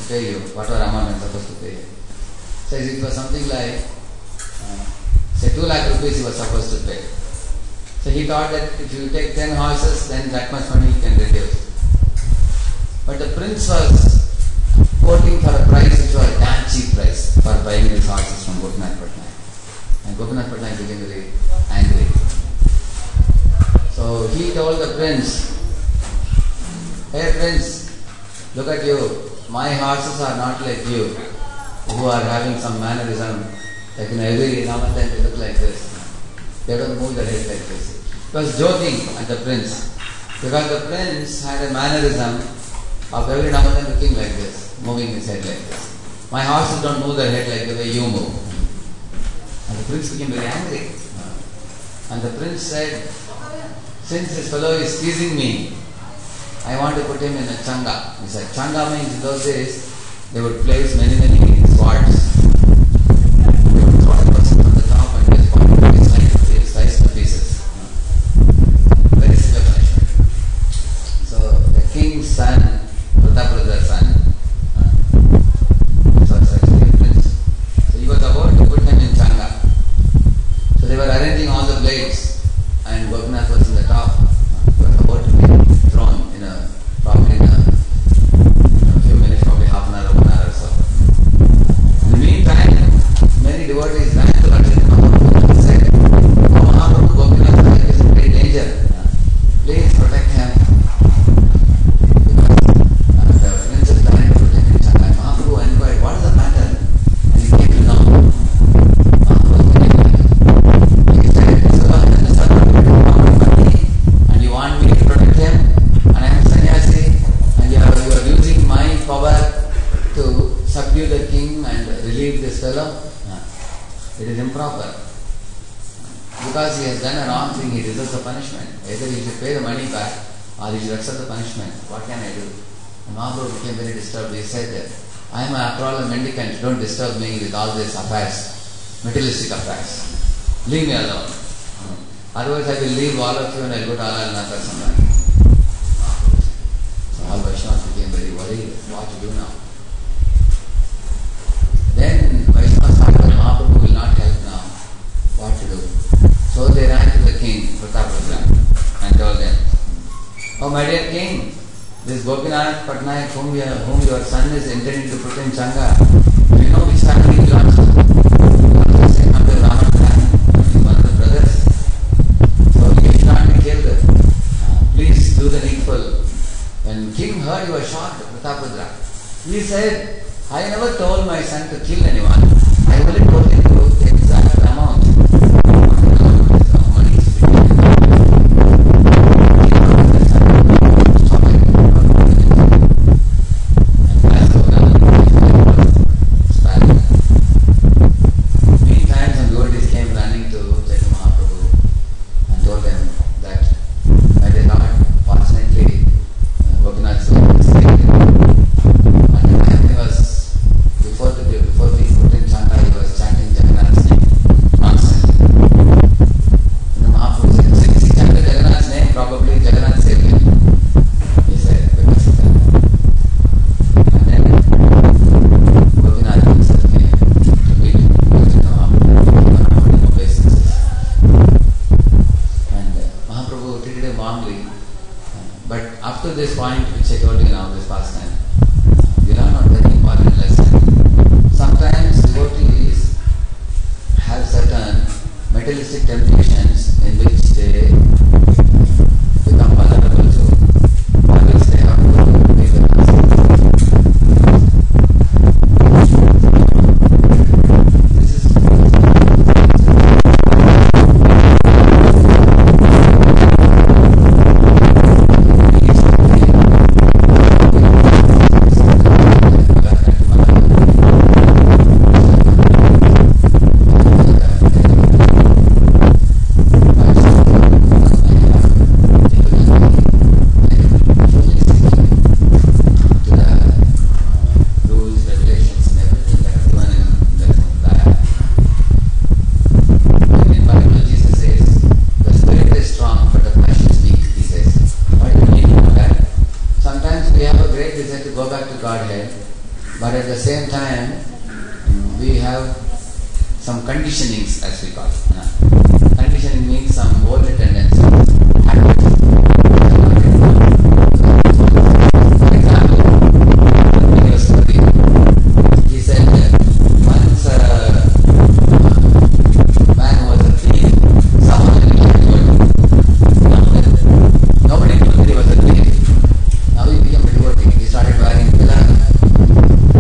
pay you, whatever amount I'm supposed to pay you. Says it was something like, say 2 lakh rupees he was supposed to pay. So he thought that if you take 10 horses, then that much money you can reduce. But the prince was quoting for a price which was a damn cheap price for buying these horses from Gopinath Patnaik. And Gopinath Patnaik became very angry. So he told the prince, "Hey prince, look at you. My horses are not like you, who are having some mannerism. Like every now and then they look like this. They don't move their head like this." He was joking at the prince, because the prince had a mannerism of every now and then looking like this, moving his head like this. My horses don't move their head like the way you move. And the prince became very angry. And the prince said, "Since this fellow is teasing me, I want to put him in a changa." He said, changa means in those days they would place many swords. They would throw a person from the top and just point his slice to pieces. Very severe punishment. So the king's son, Pratapradra's son, was actually a prince. So he was about to put him in changa. So they were arranging all the blades, and Gopinath was in the top. He was about to be thrown probably in a few minutes, probably half an hour, 1 hour or so. In the meantime, many devotees ran to Chaitanya Mahaprabhu and said, "Oh Mahaprabhu, Gopinath is in great danger. Please protect him." Because the prince is planning to put him in changa. Mahaprabhu inquired, "What is the matter?" And he came to know. Mahaprabhu came to know. He said, "So I am the son of Mahaprabhu, and you want me to protect him? And I am sannyasi, and you are using my power to subdue the king and relieve this fellow? It is improper. Because he has done a wrong thing, he deserves the punishment. Either he should pay the money back or he should accept the punishment. What can I do?" And Mahaprabhu became very disturbed. He said, "I am after all a mendicant. Don't disturb me with all these affairs, materialistic affairs. Leave me alone. Otherwise I will leave all of you and I will go to Alalnath or somewhere." So all Vaishnavas became very worried what to do now. Then Vaishnavas thought that Mahaprabhu will not help now. What to do? So they ran to the king, Pratapadra, and told him, "Oh my dear king, this Gopinath Patnaik whom your son is intending to put in changa, do you know which family he belongs to? The same family of Raman family, one of the brothers. So he should not be killed. Please do the needful." When king heard, he was shocked, Pratapadra. He said, "I never told my son to kill anyone. I only told him to the exact amount of money to be given." Meantime, some devotees came running to Chaitanya Mahaprabhu and told them that, "My dear Lord, fortunately, Gopinath is sick. And he was, before we put in changa, he was chanting But at the same time, we have some conditionings, as we call it. Conditioning means some old tendencies, habits. For example, when he was studying, he said once a man was a thief, someone nobody knew that he was a thief. Now he became a devotee. He started wearing tilak.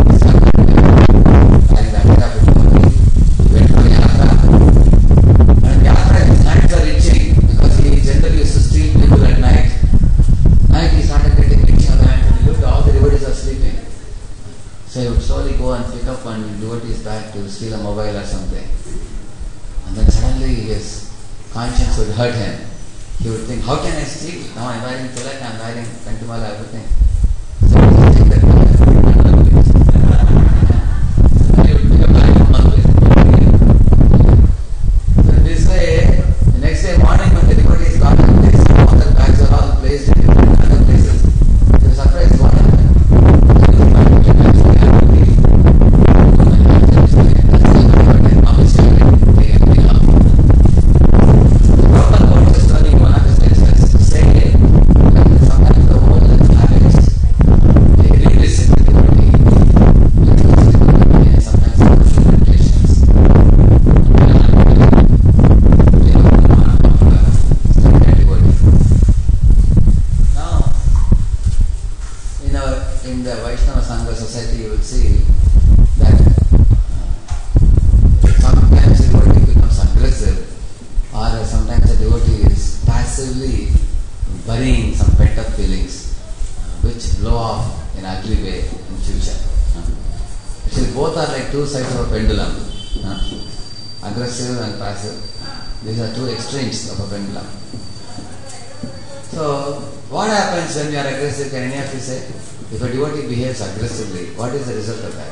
He started wearing the attire of a devotee. He went to yatra. And yatra, his hands are itching because he generally used to steal people at night. Night he started getting itching on the hands and he looked, all the devotees are sleeping. So he would slowly go and pick up one devotee's bag to steal a mobile or something. And then suddenly his conscience would hurt him. He would think, how can I steal? Now I'm wearing tilak, I'm wearing kantimala, everything. So he would take that he would become like so in this way, the next day morning when the devotees got in place, all the bags are all placed in different other places. They were surprised, what happened? In the Vaishnava Sangha society, you will see that sometimes a devotee becomes aggressive, or sometimes a devotee is passively burying some pent-up feelings, which blow off in an ugly way in future. Actually, both are like two sides of a pendulum. Aggressive and passive. These are two extremes of a pendulum. So, what happens when you are aggressive? Can any of you say? If a devotee behaves aggressively, what is the result of that?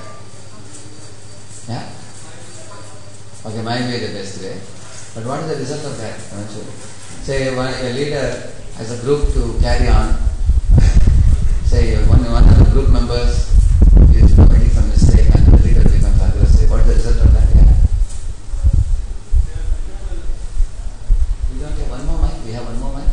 Yeah? Okay, my way is the best way. But what is the result of that? Say a leader has a group to carry on. Say one of the group members is committing some mistake and the leader becomes aggressive. What is the result of that? Yeah? We don't have one more mic? We have one more mic?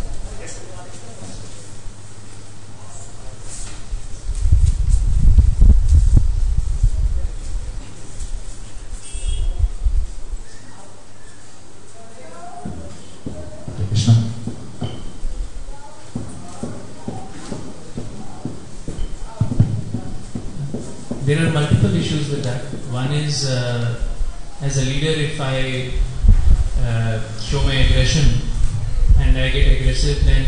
There are multiple issues with that. One is, as a leader, if I show my aggression and I get aggressive, then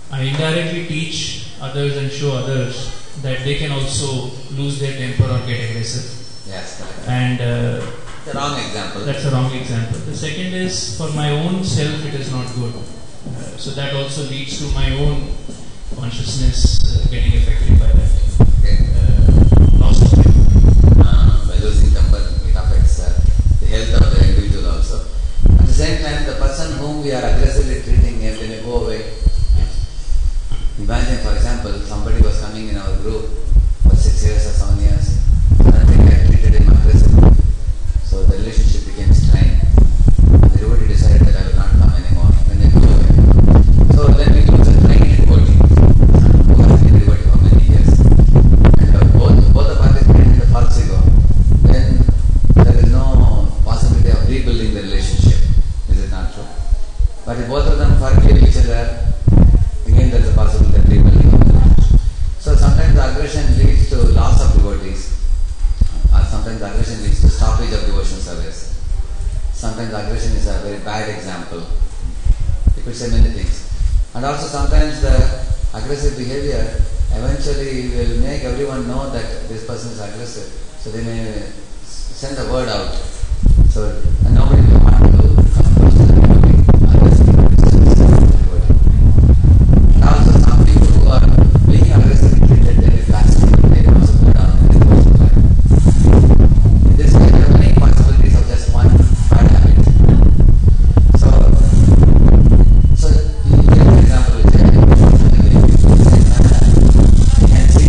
I indirectly teach others and show others that they can also lose their temper or get aggressive. Yes, correct. And the wrong example. That's a wrong example. The second is, for my own self, it is not good. So that also leads to my own consciousness getting affected by that. Okay. Loss of temper. By losing temper, it affects the health of the individual also. At the same time, the person whom we are aggressively treating, they may go away. Imagine, for example, somebody was coming in our group for 6 years or 7 years, and they had treated him aggressively. So the relationship became strained. The devotee decided that I will not come anymore. Then they go away. So then we lose a trained devotee who has been a devotee for many years. And both the participants in the false ego, then there is no possibility of rebuilding the relationship. Is it not true? But if both of them forgive each other, again there is a possibility of rebuilding of the relationship. So sometimes the aggression leads to loss of devotees. Sometimes aggression leads to stoppage of devotional service. Sometimes aggression is a very bad example. You could say many things. And also sometimes the aggressive behavior eventually will make everyone know that this person is aggressive. So they may send a word out. So and nobody will want to come close to the devotee. And also some people who are being aggressively treated, they will plastic, they will also go down in the devotional life. In this way, there are many possibilities of just one bad habit. So you give an example which I can see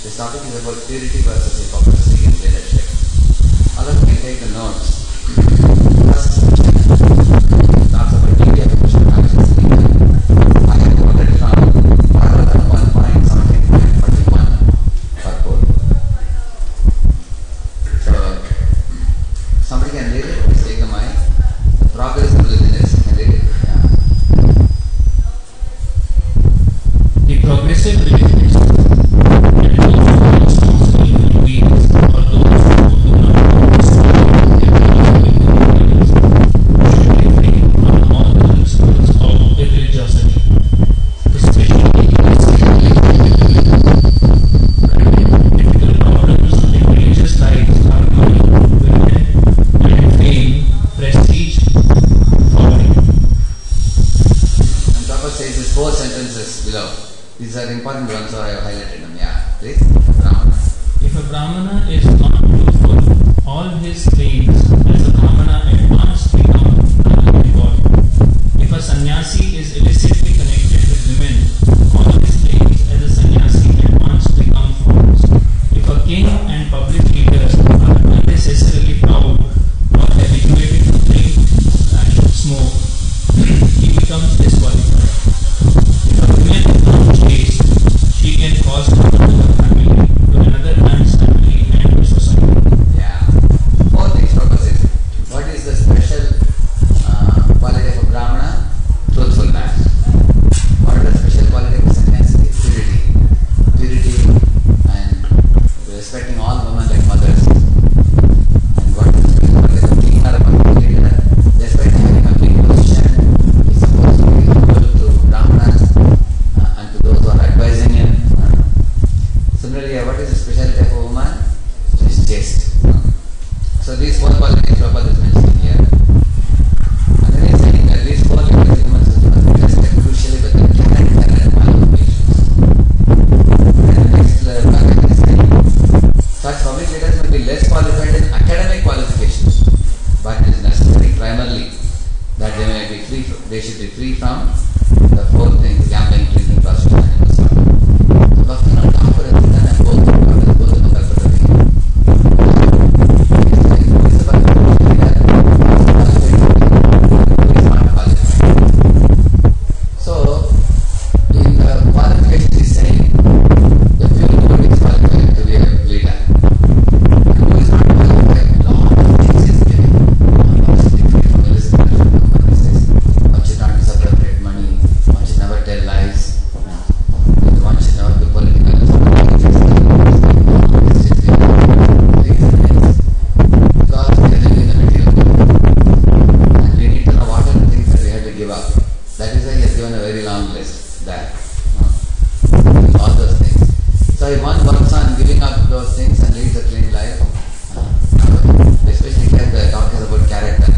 This topic is about purity versus hypocrisy in leadership. All of you can take the notes. First, talks about media function actions. I have quoted from Bhagavatam 1.something.41 purport. So, somebody can read it, please take the mic. The progress of religion can read it. Yeah. The progressive religion These are important ones, so I have highlighted them. Yeah, please. Brahmana. If a Brahmana is not truthful, all his claims as a Brahmana at once become null and void. If a sannyasi is illicitly connected with women, all his claims as a sannyasi at once become false. If a king and public leaders are unnecessarily proud or habituated to drink and smoke, he becomes disqualified. She can cause harm to her family, to another man's family, and to society. Yeah. Four things purposes. What is the special quality of a Brahmana? Truthfulness. What is the special quality of a sannyasi? Purity. Purity and respecting all women like mothers. And what is the special quality of a king or a public leader? Despite having a big position, he is supposed to be humble to Brahmanas and to those who are advising him. Similarly, what is the specialty of a woman? She is chaste. So these four qualities Prabhupada is mentioning here. And then he is saying that these four qualities human system must be tested crucially with the character and qualifications. And the next paragraph is saying, such public leaders may be less qualified in academic qualifications, but it is necessary primarily that they should be free from the four things: gambling, drinking, prostitution, and disorder. So Bhaktivinoda Thakur has written and both the Kalpatavi. So in the qualification he is saying, if you know who is qualified to be a leader, and who is not qualified, lot of things is giving. One should be free from illicit practices. One should not misappropriate money. One should never tell lies. One should never be political. Because we are living in the material world. And we need to know what are the things that we have to give up. That is why he has given a very long list there. All those things. So if one works on giving up those things and leads a clean life, especially here the talk is about character,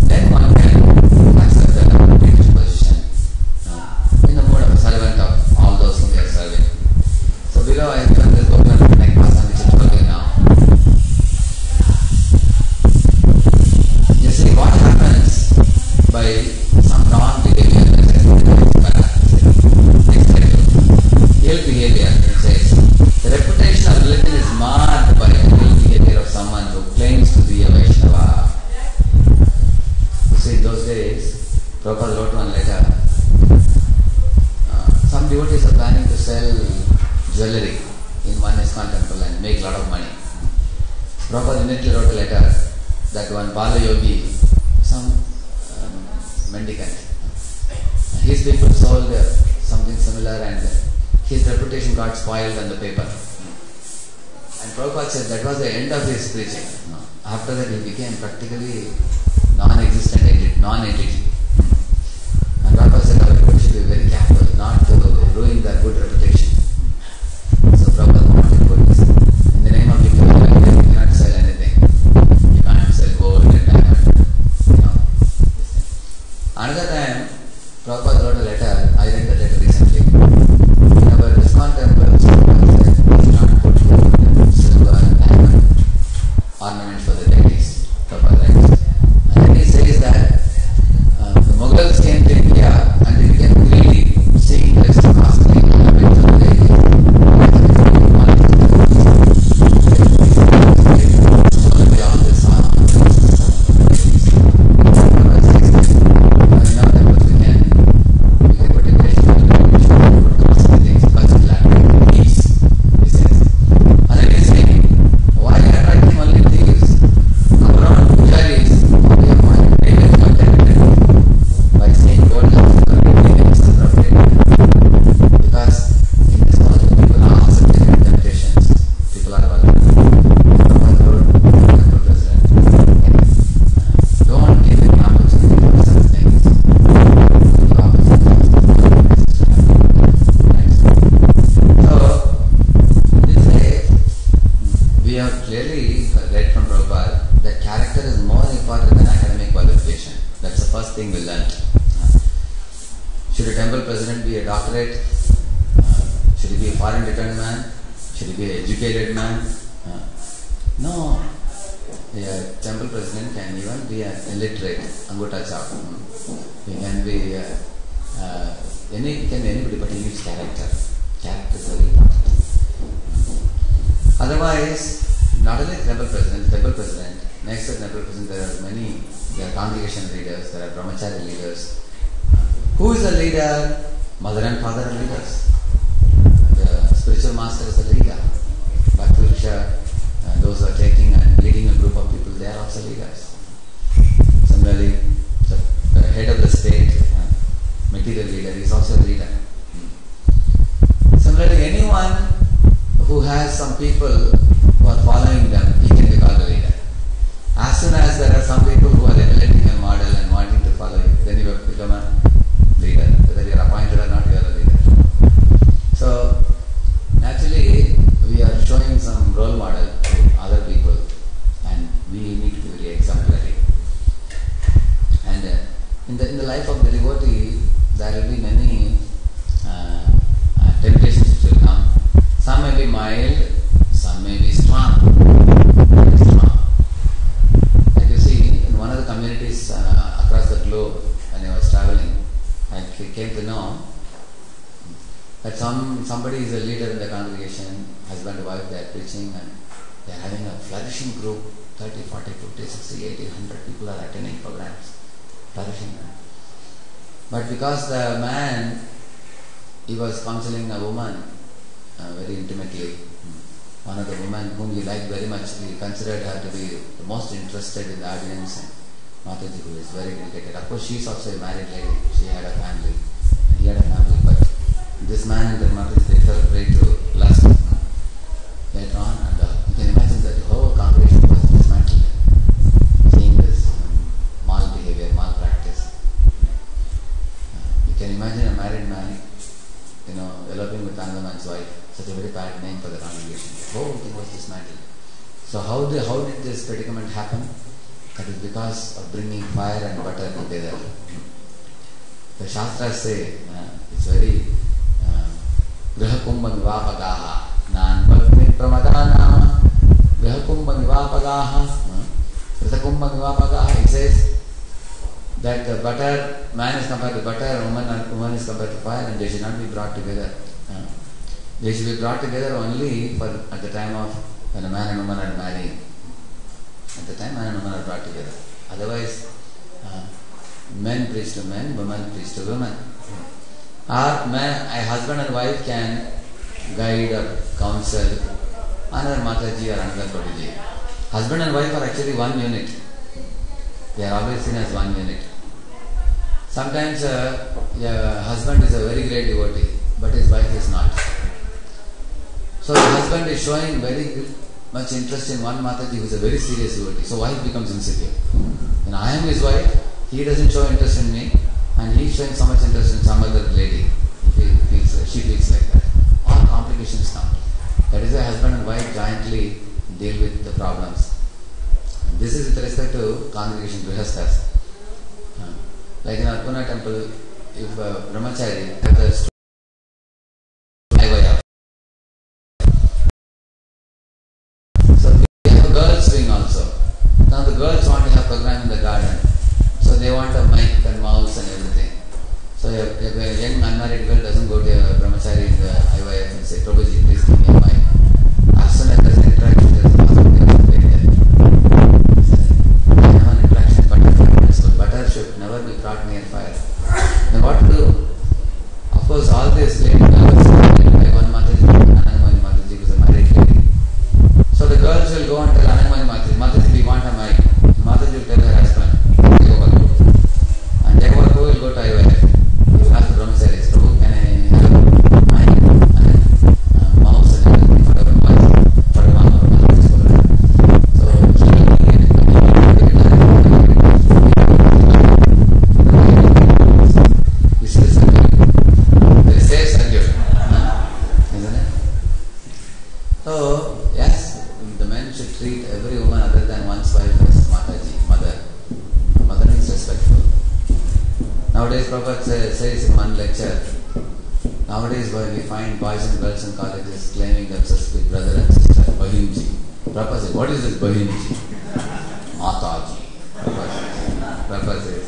then one can accept the leadership position in the mode of a servant of all those whom we are serving. So below I have given this book and like Masan which is following now. You see what happens by some wrong behavior, ill behavior, it says. The reputation of religion is marred by the ill behavior of someone who claims to be a Vaishnava. You see, in those days, Prabhupada wrote one letter. Some devotees are planning to sell jewellery in one ISKCON temple and make a lot of money. Prabhupada immediately wrote a letter that one Bala Yogi, some mendicant, his people sold something similar and his reputation got spoiled on the paper. And Prabhupada said that was the end of his preaching. After that he became practically non-existent non-entity. And Prabhupada said everybody should be very careful not to ruin their good reputation. So Prabhupada wanted to put this. In the name of equality, you cannot sell anything. You can't sell gold and diamond. Another time, Prabhupada wrote a letter, I read the letter recently. In our ISKCON temples, Prabhupada said, we cannot put gold and silver and diamond ornaments for the deities. Prabhupada writes. And then he says that the Mughals came to India and they became greedy, seeing this costly ornaments of the deities. we have clearly read from Prabhupada that character is more important than academic qualification. That's the first thing we learned. Should a temple president be a doctorate? Should he be a foreign returned man? Should he be an educated man? No. A temple president can even be an illiterate, Angota Chap. He can be anybody, but he needs character. Character is very important. Otherwise, not only temple president, next to temple president there are congregation leaders, there are brahmachari leaders. Who is the leader? Mother and father are leaders. The spiritual master is the leader. Bhakti Vriksha, those who are taking and leading a group of people, they are also leaders. Similarly, the head of the state, material leader, is also a leader. Similarly, anyone who has some people who are following them, he can be called a leader. As soon as there are some people who are emulating a model and wanting to follow you, then you have become a leader. Whether you are appointed or not, you are a leader. So, naturally, we are showing some role model to other people, and we need to be very exemplary. And in the life of the devotee, there will be many temptations which will come. Some may be mild, some may be strong. Very strong. Like you see, in one of the communities across the globe, when I was traveling, I came to know that somebody is a leader in the congregation, husband and wife, they are preaching and they are having a flourishing group, 30, 40, 50, 60, 80, 100 people are attending programs, flourishing. But because the man, he was counseling a woman very intimately, one of the women whom he liked very much, he considered her to be the most interested in the audience, and Mataji, who is very dedicated. Of course, she is also a married lady, she had a family, and he had a family, but this man and the Mataji, they fell prey to lust later on, and you can imagine that the whole congregation was dismantled, seeing this mal-behavior, malpractice. You can imagine a married man, eloping with another man's wife, such a very bad name for the congregation. The whole thing was dismantled. So how did this predicament happen? That is because of bringing fire and butter together. The Shastras say, it's very Grihakumbha Nivapagaha Nan Bhakti Pramadana Grihakumbha Nivapagaha Grihakumbha Nivapagaha. It says that the butter, man is compared to butter, woman is compared to fire, and they should not be brought together. They should be brought together only at the time of when a man and woman are marrying. At the time man and woman are brought together. Otherwise, men preach to men, women preach to women. A husband and wife can guide or counsel another Mataji or another Prabhuji. Husband and wife are actually one unit. They are always seen as one unit. Sometimes husband is a very great devotee, but his wife is not. So the husband is showing very much interest in one Mataji who is a very serious devotee. So wife becomes insecure. When I am his wife, he doesn't show interest in me, and he is showing so much interest in some other lady. She feels like that. All complications come. That is why husband and wife jointly deal with the problems. And this is with respect to congregation grihasthas. Like in our Pune temple, if brahmachari has so we have a girls wing also. Now the girls want to have program in the garden, so they want a mic and mouse and everything. So if a young unmarried girl doesn't go to a brahmachari in the IYF and say, Prabhuji, please give me a mic. As soon as there is an interaction, there is a possibility of interaction, but butter should never be brought near fire. Then what to do? Of course, all this lady girls by one Mataji, Anandamani Mataji, who is a married lady. So the girls will go and tell Anandamani Mataji, Mataji, we want a mic. Mataji will tell her husband, and Jayavarku will go to IYF. He will ask the brahmacharis, Prabhu, can I have a mic and mouse and everything for our voice, for one or another program? So she will be you see the circuit? There is safe circuit, isn't it? So yes, the men Nowadays, Prabhupada says in one lecture, nowadays when we find boys and girls in colleges claiming themselves to be brother and sister, Bahimji. Prabhupada says, what is this Bahimji? Mataji. Prabhupada says.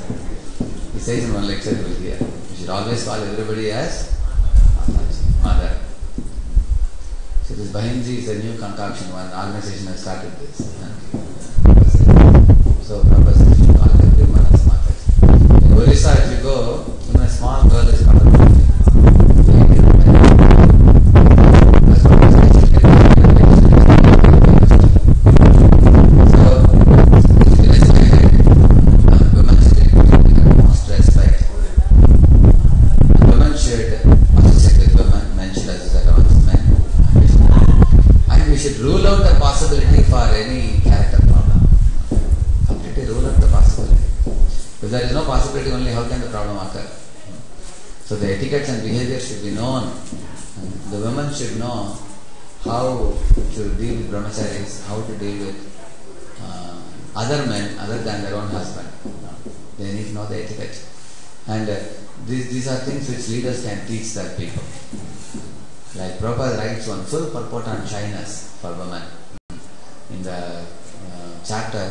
He says in one lecture, you will hear, you should always call everybody as Mataji, mother. So this Bahimji is a new concoction, one organization has started this. So Prabhupada says, you should call everyone as Mataji. In Orissa, if you go, even a small girl is called Bahimji. So the etiquettes and behavior should be known. And the women should know how to deal with brahmacharis, how to deal with other men other than their own husband. They need to know the etiquette. And these are things which leaders can teach their people. Like Prabhupada writes one full purport on shyness for women in the chapter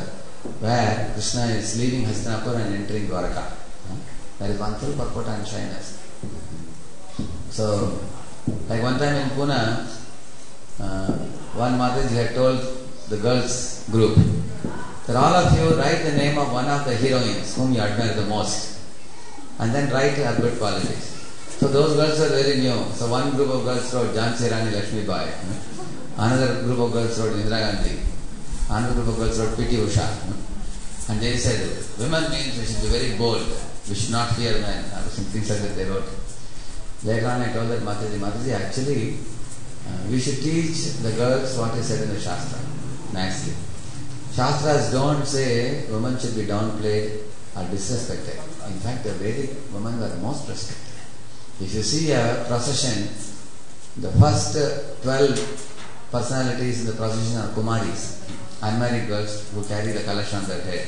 where Krishna is leaving Hastinapur and entering Dwaraka. There is one full purport on shyness. So, like one time in Pune, one Mataji had told the girls group that all of you write the name of one of the heroines whom you admire the most and then write her good qualities. So those girls were very new. So one group of girls wrote Jhansi Rani Lakshmi Bai. Another group of girls wrote Indira Gandhi. Another group of girls wrote P.T. Usha. And they said, women means we should be very bold. We should not fear men. Some things like that they wrote. Later on I told that Mataji, actually we should teach the girls what is said in the Shastra nicely. Shastras don't say women should be downplayed or disrespected. In fact, the Vedic women were most respected. If you see a procession, the first 12 personalities in the procession are Kumaris, unmarried girls who carry the kalash on their head.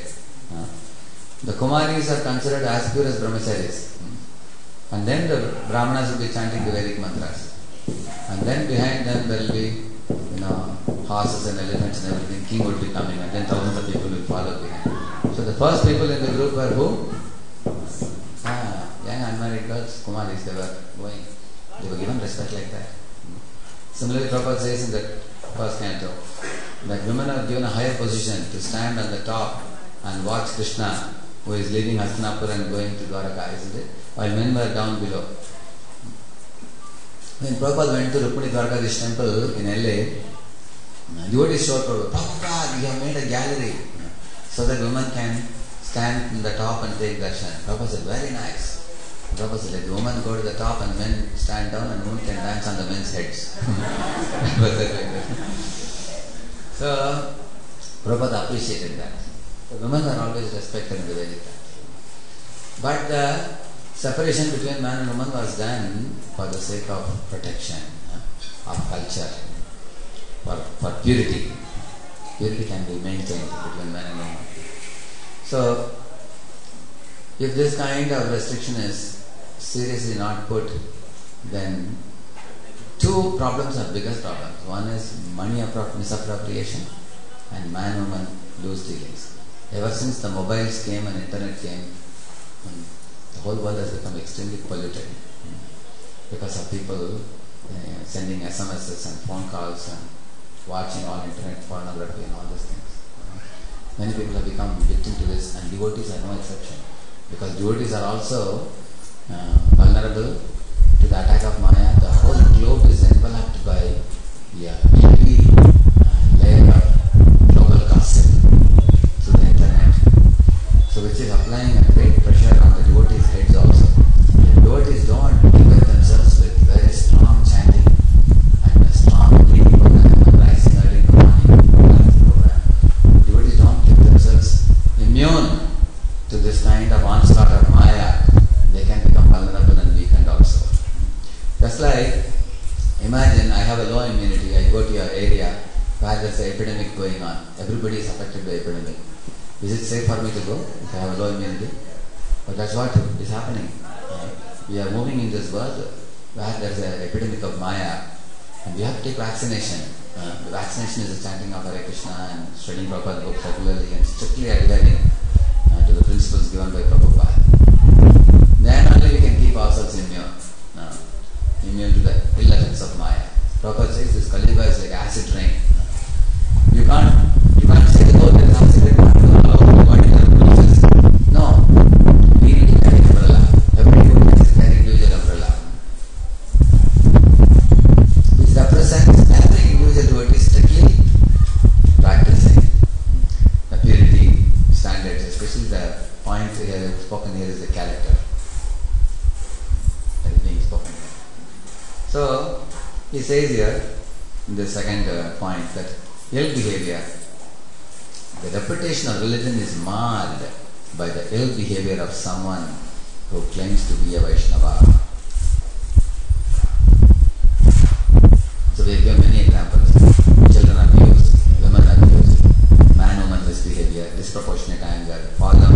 The Kumaris are considered as pure as brahmacharis. And then the Brahmanas will be chanting the Vedic mantras. And then behind them there will be, horses and elephants and everything. King would be coming and then thousands of people will follow behind. So the first people in the group were who? Young unmarried girls, Kumaris, they were going. They were given respect like that. Similarly, Prabhupada says in the first canto that women are given a higher position to stand on the top and watch Krishna, who is leaving Hastinapur and going to Dwaraka, isn't it? While men were down below. When Prabhupada went to Rukmini Dwarkadish temple in LA, devotees showed Prabhupada, you have made a gallery so that women can stand in the top and take darshan. Prabhupada said, very nice. Prabhupada said, let the women go to the top and men stand down and women can dance on the men's heads. So, Prabhupada appreciated that. The women are always respected in the Vedic time. But the separation between man and woman was done for the sake of protection of culture, for purity. Purity can be maintained between man and woman. So, if this kind of restriction is seriously not put, then two problems are biggest problems. One is money misappropriation and man-woman loose dealings. Ever since the mobiles came and internet came, the whole world has become extremely polluted because of people sending SMSs and phone calls and watching all internet pornography and all these things. Many people have become victim to this, and devotees are no exception, because devotees are also vulnerable to the attack of Maya. The whole globe is enveloped by a heavy layer of global gossip through the internet, so which is applying a great pressure on the devotees' heads also. The devotees don't equip themselves with very strong chanting and a strong reading program and rising early in the morning program. Devotees don't keep themselves immune to this kind of onslaught of Maya. They can become vulnerable and weakened also. Just like, imagine I have a low immunity, I go to your area where there's an epidemic going on. Everybody is affected by epidemic. Is it safe for me to go if I have a low immunity? But that's what is happening. We are moving in this world where there is an epidemic of Maya, and we have to take vaccination. The vaccination is the chanting of Hare Krishna and studying Prabhupada's book regularly and strictly adhering to the principles given by Prabhupada. Then only we can keep ourselves immune to the ill effects of Maya. Prabhupada says this Kali Yuga is like acid rain. You can't say that there is acid rain all over the world in the process. No. We need to carry umbrella. Everybody has to carry individual umbrella. Which represents every individual devotee strictly practicing the purity standards, especially the point here spoken here is the character that is being spoken here. So he says here in the second point that ill behavior, the reputation of religion is marred by the ill behavior of someone who claims to be a Vaishnava. So we give many examples. Children abused, women abused, man-woman misbehavior, disproportionate anger, father.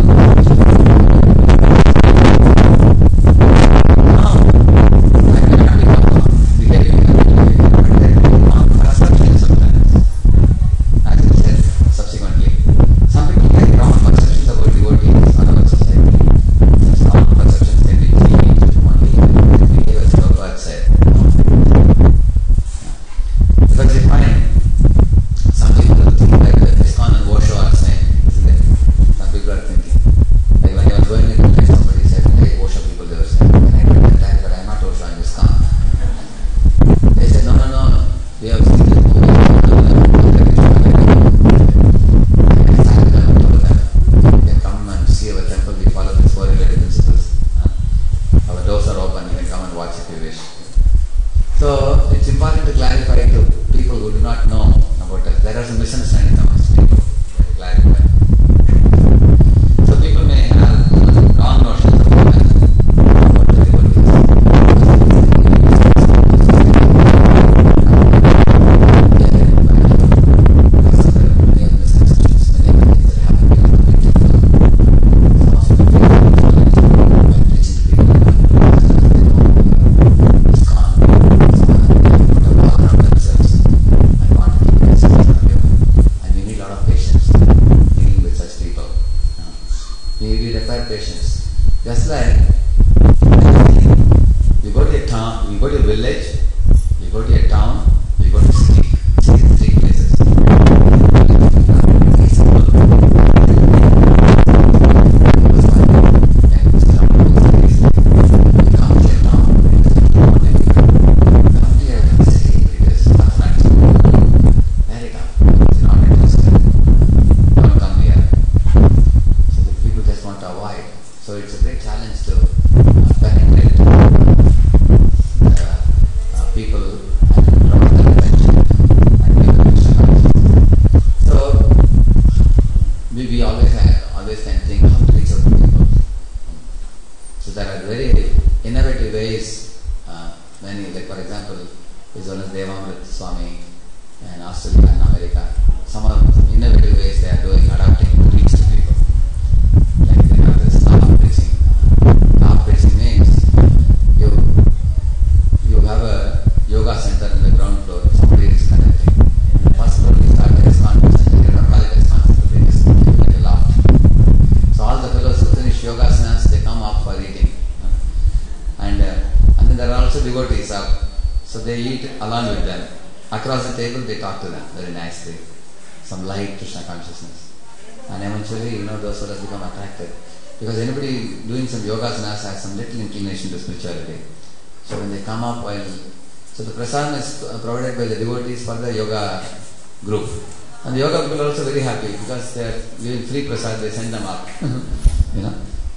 They send them up,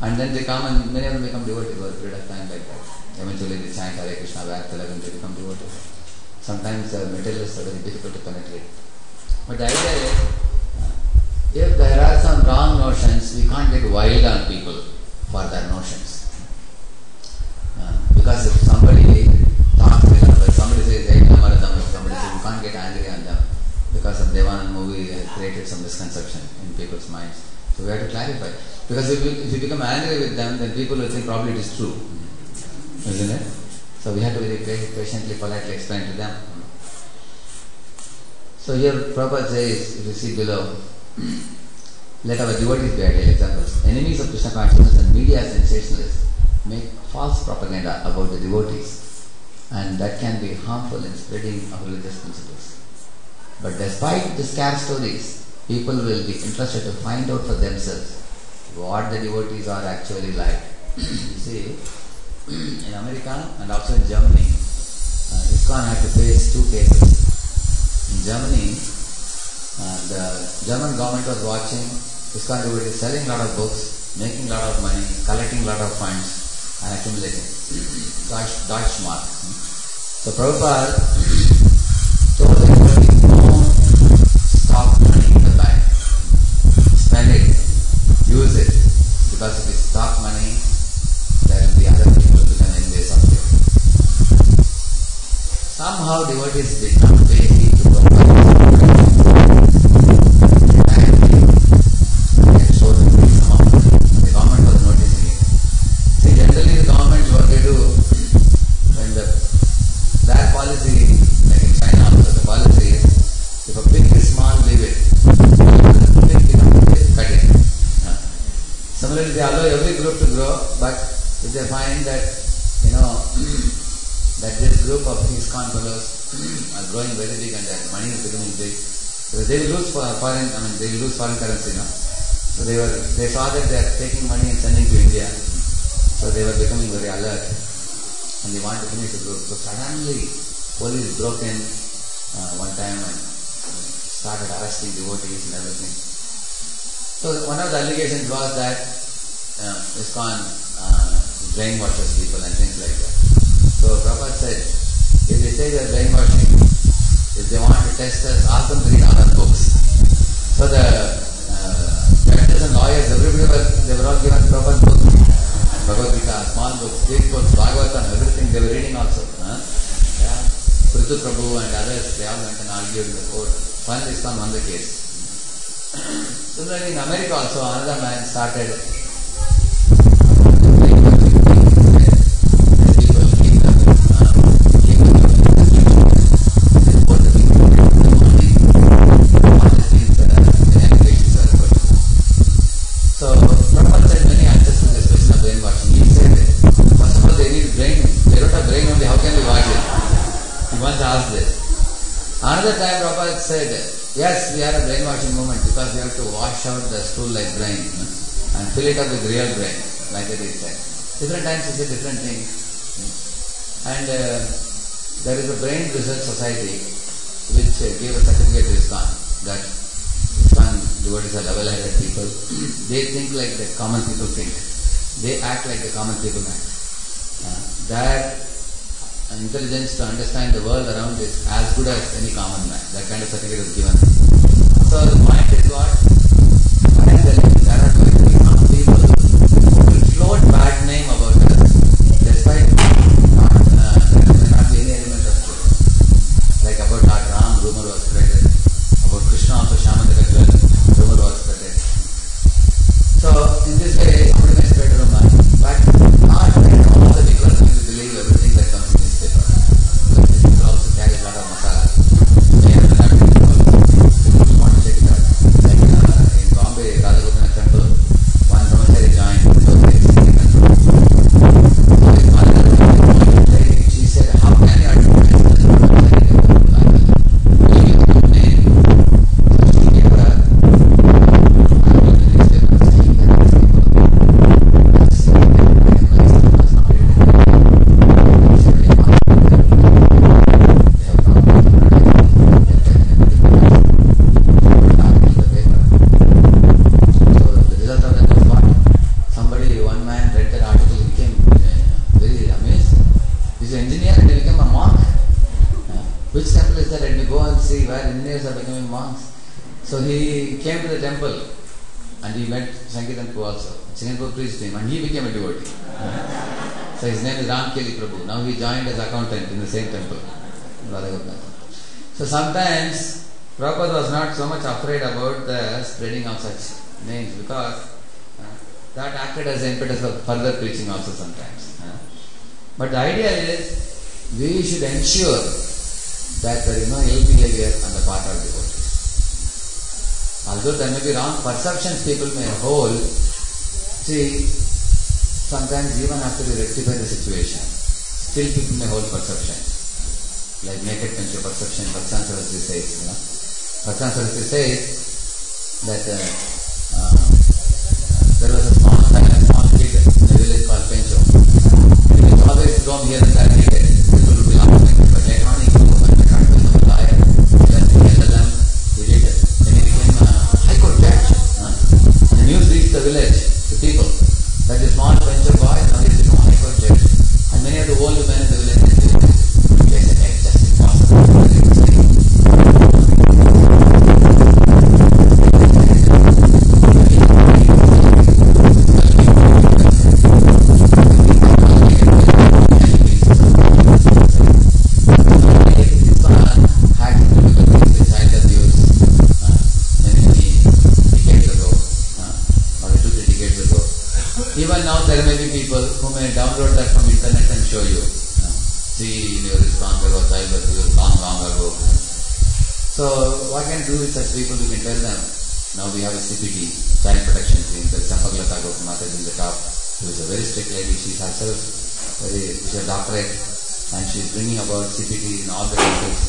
and then they come and many of them become devotees over a period of time like that. Eventually they chant Hare Krishna, and they become devotees. Sometimes materialists are very difficult to penetrate. But the idea is, if there are some wrong notions, we can't get wild on people for their notions. Because if somebody talks, if somebody says, hey, Namaradam, if somebody says, you can't get angry on them because of Devanand movie created some misconception in people's minds. So we have to clarify. Because if you become angry with them, then people will think probably it is true. Isn't it? So we have to very patiently, politely explain to them. So here Prabhupada says, if you see below, let our devotees be ideal examples. Enemies of Krishna consciousness and media sensationalists make false propaganda about the devotees, and that can be harmful in spreading of religious principles. But despite the scare stories, people will be interested to find out for themselves what the devotees are actually like. You see, in America and also in Germany, ISKCON had to face two cases. In Germany, the German government was watching ISKCON devotees selling a lot of books, making a lot of money, collecting a lot of funds and accumulating. Deutschmark. So Prabhupada told the devotees, don't stock money in the bank. Spend it. Use it. Because if you stock money, there will be other people who become envious of you. Somehow devotees did not pay heed to Prabhupada. The government was noticing it. See, generally the government, what they do, when that policy, like in China also, the policy is, if a pig is small, leave it. If a pig becomes big, cut it. Similarly, they allow every group to grow, but if they find that, that this group of ISKCON fellows are growing very big and their money is becoming big, because they will lose foreign currency, So they saw that they are taking money and sending to India. So they were becoming very alert and they want to finish the group. So suddenly, police broke in one time and started arresting devotees and everything. So one of the allegations was that ISKCON brainwashes people and things like that. So Prabhupada said, if they say they are brainwashing, if they want to test us, ask them to read other books. So the judges and lawyers, everybody they were all given Prabhupada's books, Bhagavad Gita, small books, big books, Bhagavatam, everything they were reading also. Prithu Prabhu and others, they all went and argued in the court. Finally ISKCON won the case. Similarly in America also, another man started Another time Prabhupada said, yes, we are a brainwashing movement because we have to wash out the stool-like brain and fill it up with real brain, like it is said. Different times he said different things. And there is a Brain Research Society which gave a certificate to ISKCON that ISKCON devotees are level-headed people. They think like the common people think. They act like the common people act. Their intelligence to understand the world around is as good as any common man. That kind of certificate is given. So the point is what? There are going to be some people who will float bad name about us, despite there may not be any element of truth. Like about our Ram, rumor was spreaded. About Krishna also, Shamantika jewel, rumor was spreaded. So in this way, somebody may spread rumor, but not all the people are going to believe everything that comes in this paper. But this people also carry a lot of masala. They have a lot of people want to check it out. Like in Bombay, Radhagopinath temple, one brahmachari joined. She said, how can you advertise this brahmachari temple? You give a good name. So she gave her So he came to the temple and he met Sanketan Prabhu also. Sanketan Prabhu preached to him and he became a devotee. So his name is Ramkeli Prabhu. Now he joined as accountant in the same temple. So sometimes Prabhupada was not so much afraid about the spreading of such names because that acted as an impetus for further preaching also sometimes. But the idea is we should ensure that there is no ill behavior on the part of devotees. Although there may be wrong perceptions people may hold, see, sometimes even after we rectify the situation, still people may hold perceptions. Like naked pencha perception, Bhaktan Saraswati says, Bhaktan Saraswati says that there was a small kid in a village called Pencho. He was always roam here and there naked. People would be laughing. But later on he grew up and became a lawyer. He learned to handle them. He did it. Then he became a high court judge. And the news reached the village, the people, that the small Pencho boy now he has become a high court judge. And many of the old men in the village they said, hey, that's impossible. Even now there may be people who may download that from internet and show you. See, in your ISKCON there was child abuse long ago. So what can do with such people? We can tell them, now we have a CPD, Child Protection Team. There is Champaglata Gopinath in the top, who is a very strict lady. She is herself she's a doctorate and she is bringing about CPD in all the countries.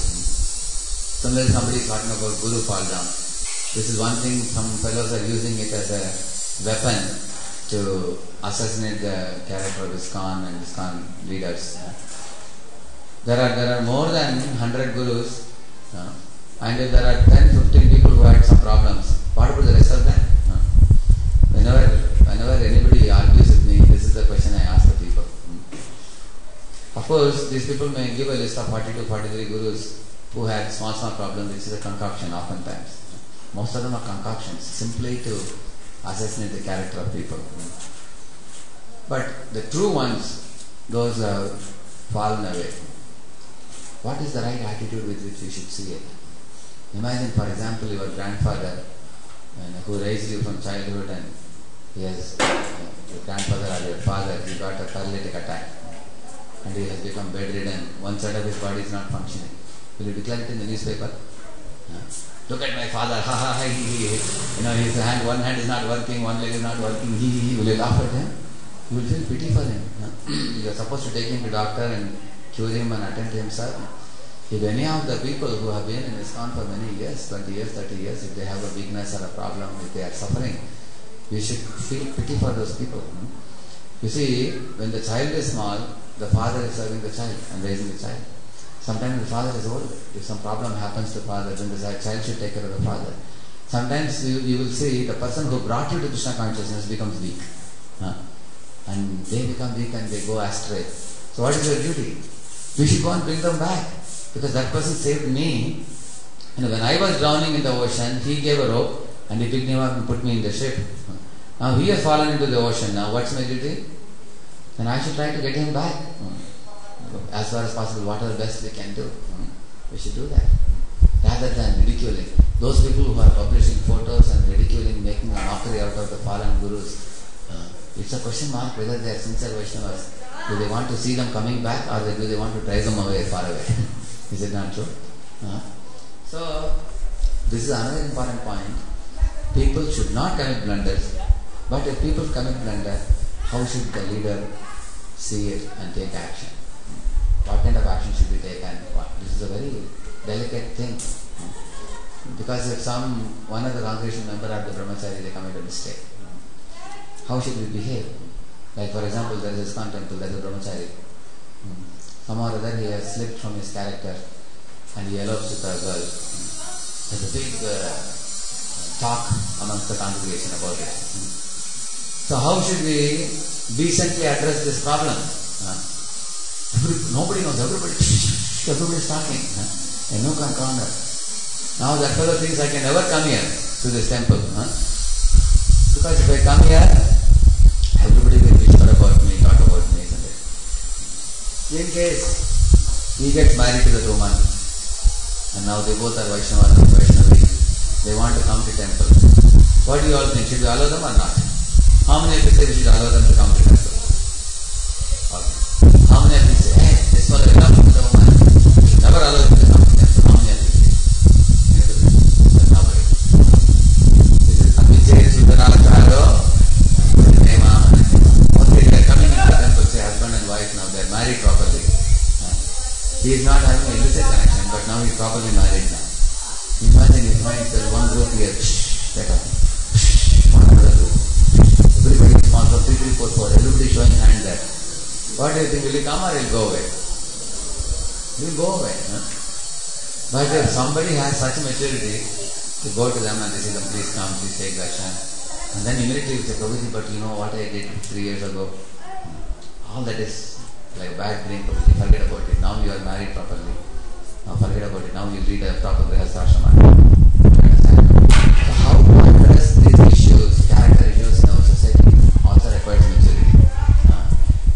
Similarly, somebody is talking about Guru fall down. This is one thing, some fellows are using it as a weapon to assassinate the character of ISKCON and ISKCON leaders. There are more than 100 gurus, and if there are 10-15 people who had some problems, what about the rest of them? Whenever anybody argues with me, this is the question I ask the people. Of course, these people may give a list of 42-43 gurus who had small problems, which is a concoction oftentimes. Most of them are concoctions, simply to assassinate the character of people. But the true ones, those have fallen away. What is the right attitude with which we should see it? Imagine, for example, your grandfather who raised you from childhood, and he has, your grandfather or your father, he got a paralytic attack and he has become bedridden. One side of his body is not functioning. Will you declare it in the newspaper? Look at my father, ha ha ha, he. His hand, one hand is not working, one leg is not working, he. Will you laugh at him? You will feel pity for him. You are supposed to take him to doctor and cure him and attend to himself. If any of the people who have been in ISKCON for many years, 20 years, 30 years, if they have a weakness or a problem, if they are suffering, you should feel pity for those people. You see, when the child is small, the father is serving the child and raising the child. Sometimes the father is old. If some problem happens to the father, then the child should take care of the father. Sometimes you will see the person who brought you to Krishna consciousness becomes weak. And they become weak and they go astray. So what is your duty? We should go and bring them back. Because that person saved me. When I was drowning in the ocean, he gave a rope and he picked me up and put me in the ship. Now he has fallen into the ocean. Now what's my duty? Then I should try to get him back. As far as possible, whatever best we can do. We should do that. Rather than ridiculing. Those people who are publishing photos and ridiculing, making a mockery out of the fallen gurus, it's a question mark whether they are sincere Vaishnavas. Do they want to see them coming back, or do they want to drive them away, far away? Is it not true? So, this is another important point. People should not commit blunders, but if people commit blunder, how should the leader see it and take action? What kind of action should be taken? This is a very delicate thing. Because if one of the congregation member of the brahmachari, they commit a mistake, how should we behave? Like for example, there is a ISKCON temple, there is a brahmachari. Somehow or other he has slipped from his character and he elopes with a girl. There's a big talk amongst the congregation about it. So how should we decently address this problem? Nobody knows, everybody's talking. No corner. Now that fellow thinks I can never come here to this temple. Because if I come here, everybody will whisper about me, talk about me, isn't it? In case he gets married to the woman, and now they both are Vaishnavas and Vaishnavis, they want to come to temple. What do you all think? Should we allow them or not? How many of you say we should allow them to come to the temple? How many of you say, hey, this fellow will come to the woman? We should never allow him to come to the temple. How many of you say? But nobody. This is Abhijay Sudaracharo. Okay, they are coming into the temple, say husband and wife now, they are married properly. He is not having an illicit connection, but now he is properly married now. Imagine you find there one group here, that one another group. Everybody is small, 3, 3, 4, 4, everybody showing hand there. What do you think, will he come or will he go away? He will go away. But if somebody has such maturity to go to them and they say, please come, please take darshan. And then immediately you say, Prabhuji, but you know what I did 3 years ago? All that is like a bad dream, Prabhuji, forget about it. Now you are married properly. Now forget about it. Now you lead a proper grihasthashrama. So how address these issues, character issues in our society also requires maturity.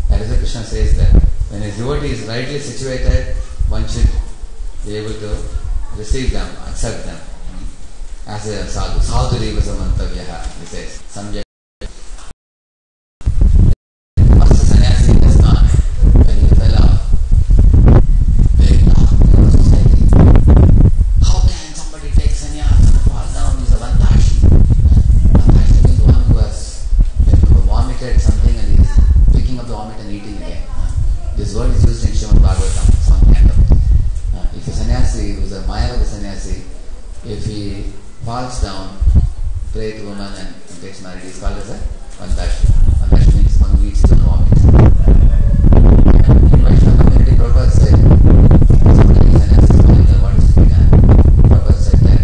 That Krishna says that when a devotee is rightly situated, one should be able to receive them, accept them. As a sadhu, sadhuriva samantavyaha, he says. Samyak. Once the sannyasi is gone, when he fell off, very dark in our society. How can somebody take sannyas and fall down? He's a vantashi. Vantashi means one who has vomited something and he is picking up the vomit and eating again. This word is used in Srimad Bhagavatam, some kind of. If a sannyasi, who is a Mayavada sannyasi, if he falls down, pray to woman and gets married, he is called as a vantashi. Vantashi means one who eats the vomit. In Vaishnava community, Prabhupada said, somebody is sannyasi is telling them what is to be done. Prabhupada said that,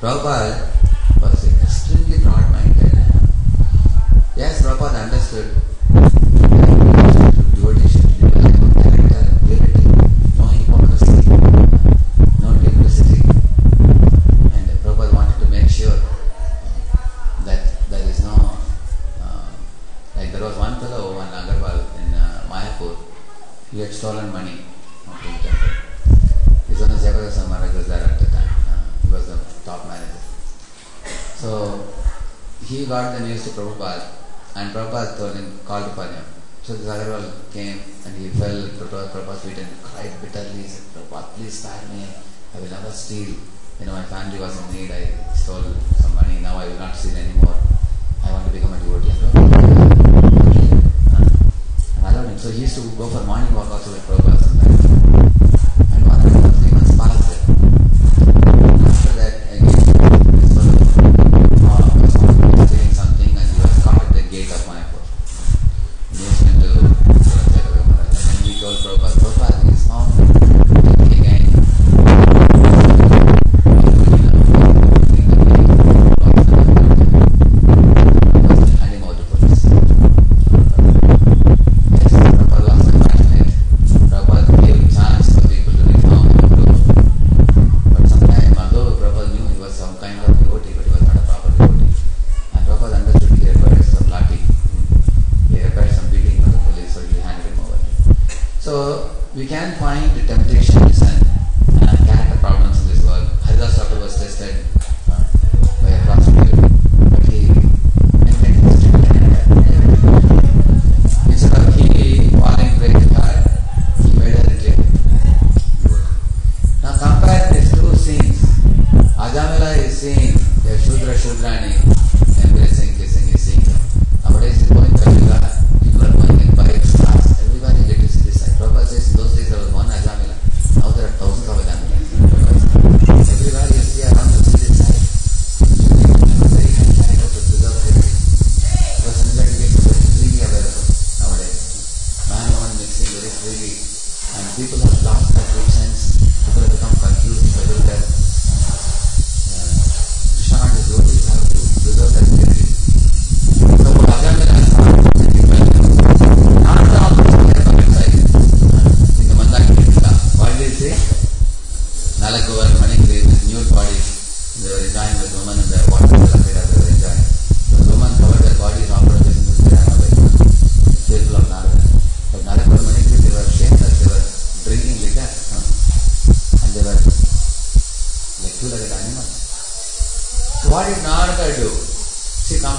Prabhupada was extremely broad-minded. Yes, Prabhupada understood devotee should live a life of character, purity, no hypocrisy, no duplicity. And Prabhupada wanted to make sure that there is no, like there was one fellow, one Agarwal in Mayapur, he had stolen money from the temple. His name was Jayapurasa Maharaj was there at the time. He was the top manager. So he got the news to Prabhupada and Prabhupada told him, called upon him. So this Agarwal came and he fell at Prabhupada's feet and cried bitterly. He said, Prabhupada, please spare me. I will never steal. My family was in need. I stole some money. Now I will not steal anymore. I want to become a devotee. And allowed him. So he used to go for morning walk also with Prabhupada sometimes. And 1 or 3 months passed there. After that, again, this fellow was stealing something and he was caught at the gate of Mayapur. He went to and then he told Prabhupada, he is found again. Hand him over to police. Yes, Prabhupada was compassionate. Prabhupada gave chance for people to reform and improve. But sometimes, although Prabhupada knew he was some kind of devotee, but he was not a proper devotee. And Prabhupada understood he required some lati. He required some beating from the police, so he handed him over. So we can find the temptations and character problems in this world. Haridas Thakur was tested by a prostitute, but he maintained his character. Instead of he falling very hard, he made her into good. Now compare these two scenes. Ajamila is seeing a Shudra Shudrani embracing, kissing, is seeing them. Nowadays in Govinda Yuga, people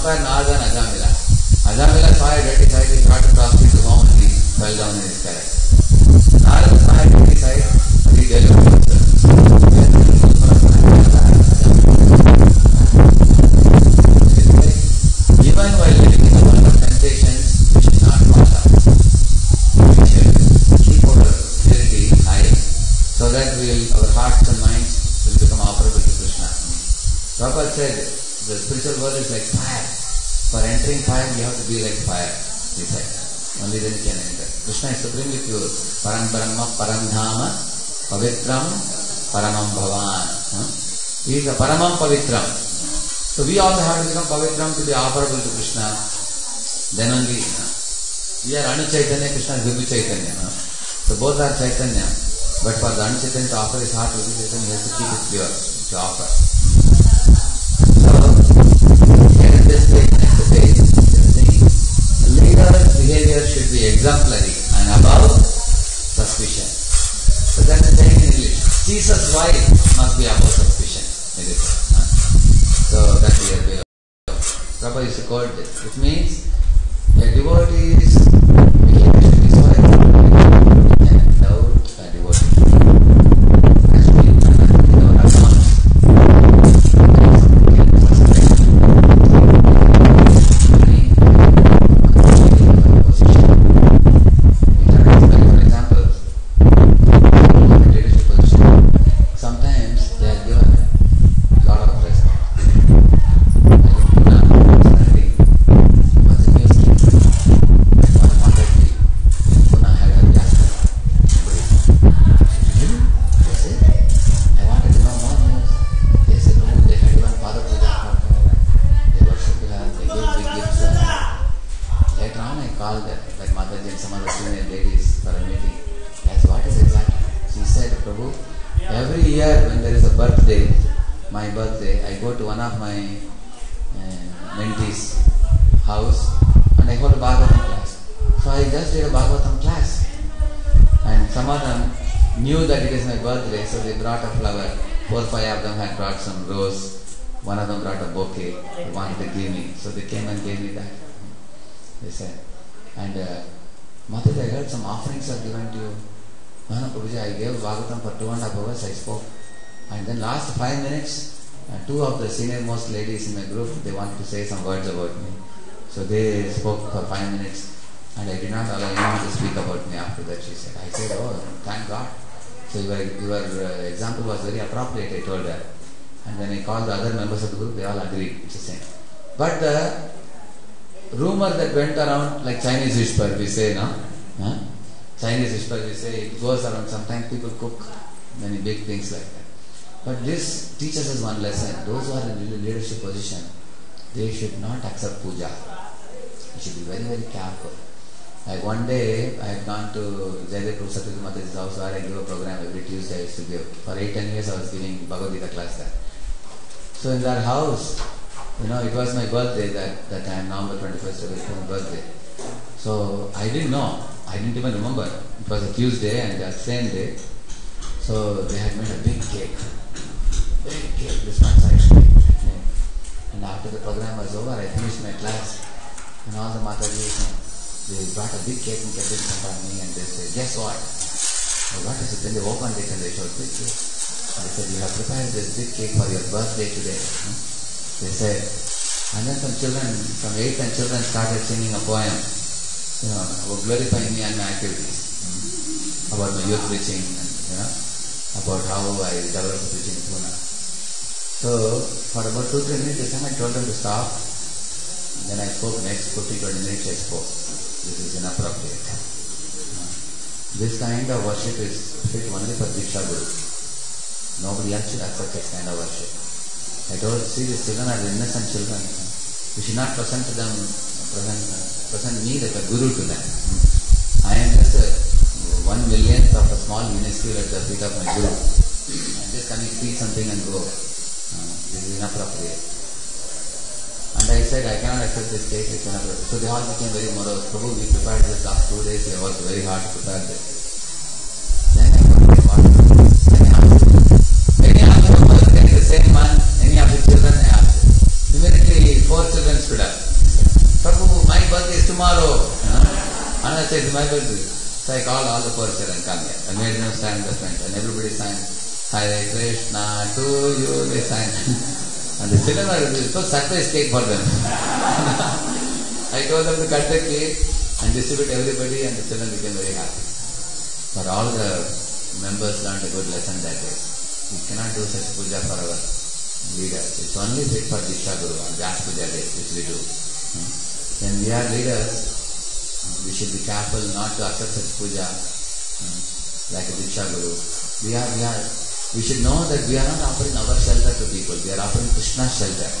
compare Narada and Ajamila. Ajamila saw a dirty side, he brought a prostitute to home and he fell down in his carriage. Narada saw a dirty side and he delivered himself. Even while living in the world of temptations, which is not Mata, we should keep our purity high so that our hearts and minds will become operable to Krishna. Prabhupada said, the spiritual world is like fire. For entering fire, you have to be like fire, he said. Only then you can enter. Krishna is supremely pure. Param Brahma, Param Dhama, Pavitram, Paramam Bhavan. He is a Paramam Pavitram. So we also have to become Pavitram to be operable to Krishna. Then only, we are Anu Chaitanya, Krishna is Vibhu Chaitanya. So both are Chaitanya. But for the Anu Chaitanya to offer his heart to Vibhu Chaitanya, he has to keep it pure to offer. So, in this page, next page, the leader's behavior should be exemplary and above suspicion. So that is saying in English, Jesus' wife must be above suspicion. So that we are below. Prabhupada used to quote this. It means a devotee's behavior should be so exemplary and doubt a devotee. Actually, in our accounts, senior-most ladies in my group, they wanted to say some words about me. So they spoke for 5 minutes and I did not allow anyone to speak about me after that, she said. I said, oh, thank God. So your example was very appropriate, I told her. And then I called the other members of the group, they all agreed, it's the same. But the rumor that went around, like Chinese whisper, we say, no? Chinese whisper, we say, it goes around, sometimes people cook many big things like that. But this teaches us one lesson. Those who are in leadership position, they should not accept puja. You should be very, very careful. Like one day, I had gone to Jayadevpur Satyajit Mataji's house where I give a program every Tuesday I used to give. For 8-10 years I was giving Bhagavad Gita class there. So in their house, it was my birthday that time, November 21st, it was my birthday. So I didn't know. I didn't even remember. It was a Tuesday and that same day. So they had made a big cake. Big cake, this one size. And after the program was over, I finished my class. And all the Matajis, they brought a big cake and kept it in front of me and they said, guess what? Well, what is it? Then they opened it and they showed big cake. And they said, you have prepared this big cake for your birthday today. They said, and then some 8-10 children started singing a poem, about glorifying me and my activities, about my youth preaching, and, about how I developed preaching in Pune. So, for about 2-3 minutes, this time I told them to stop. Then I spoke next 15-20 minutes I spoke. This is inappropriate. This kind of worship is fit only for Diksha Guru. Nobody else should accept this kind of worship. I told, see, these children are innocent children. We should not present me like a guru to them. I am just 1/1,000,000th of a small minuscule at the feet of my guru. I am just coming to speak something and go. This is inappropriate. And I said, I cannot accept this cake, it's inappropriate. So they all became very morose. Prabhu, we prepared this last 2 days, we worked very hard to prepare this. Then I got my water. Then I asked him, any of the same man, any of his children, I asked him. Immediately 4 children stood up. tomorrow. Another says, my birthday. So I called all the poor children, come here. I made them stand in the front and everybody sang, Hare Krishna to you, they sang. And the children were so surprise cake for them. I told them to cut the cake and distribute everybody, and the children became very happy. But all the members learned a good lesson that day. We cannot do such puja for our leaders. It's only fit for Diksha Guru and Vyas Puja day, which we do. When we are leaders, we should be careful not to accept such puja like a Diksha Guru. We should know that we are not offering our shelter to people. We are offering Krishna's shelter.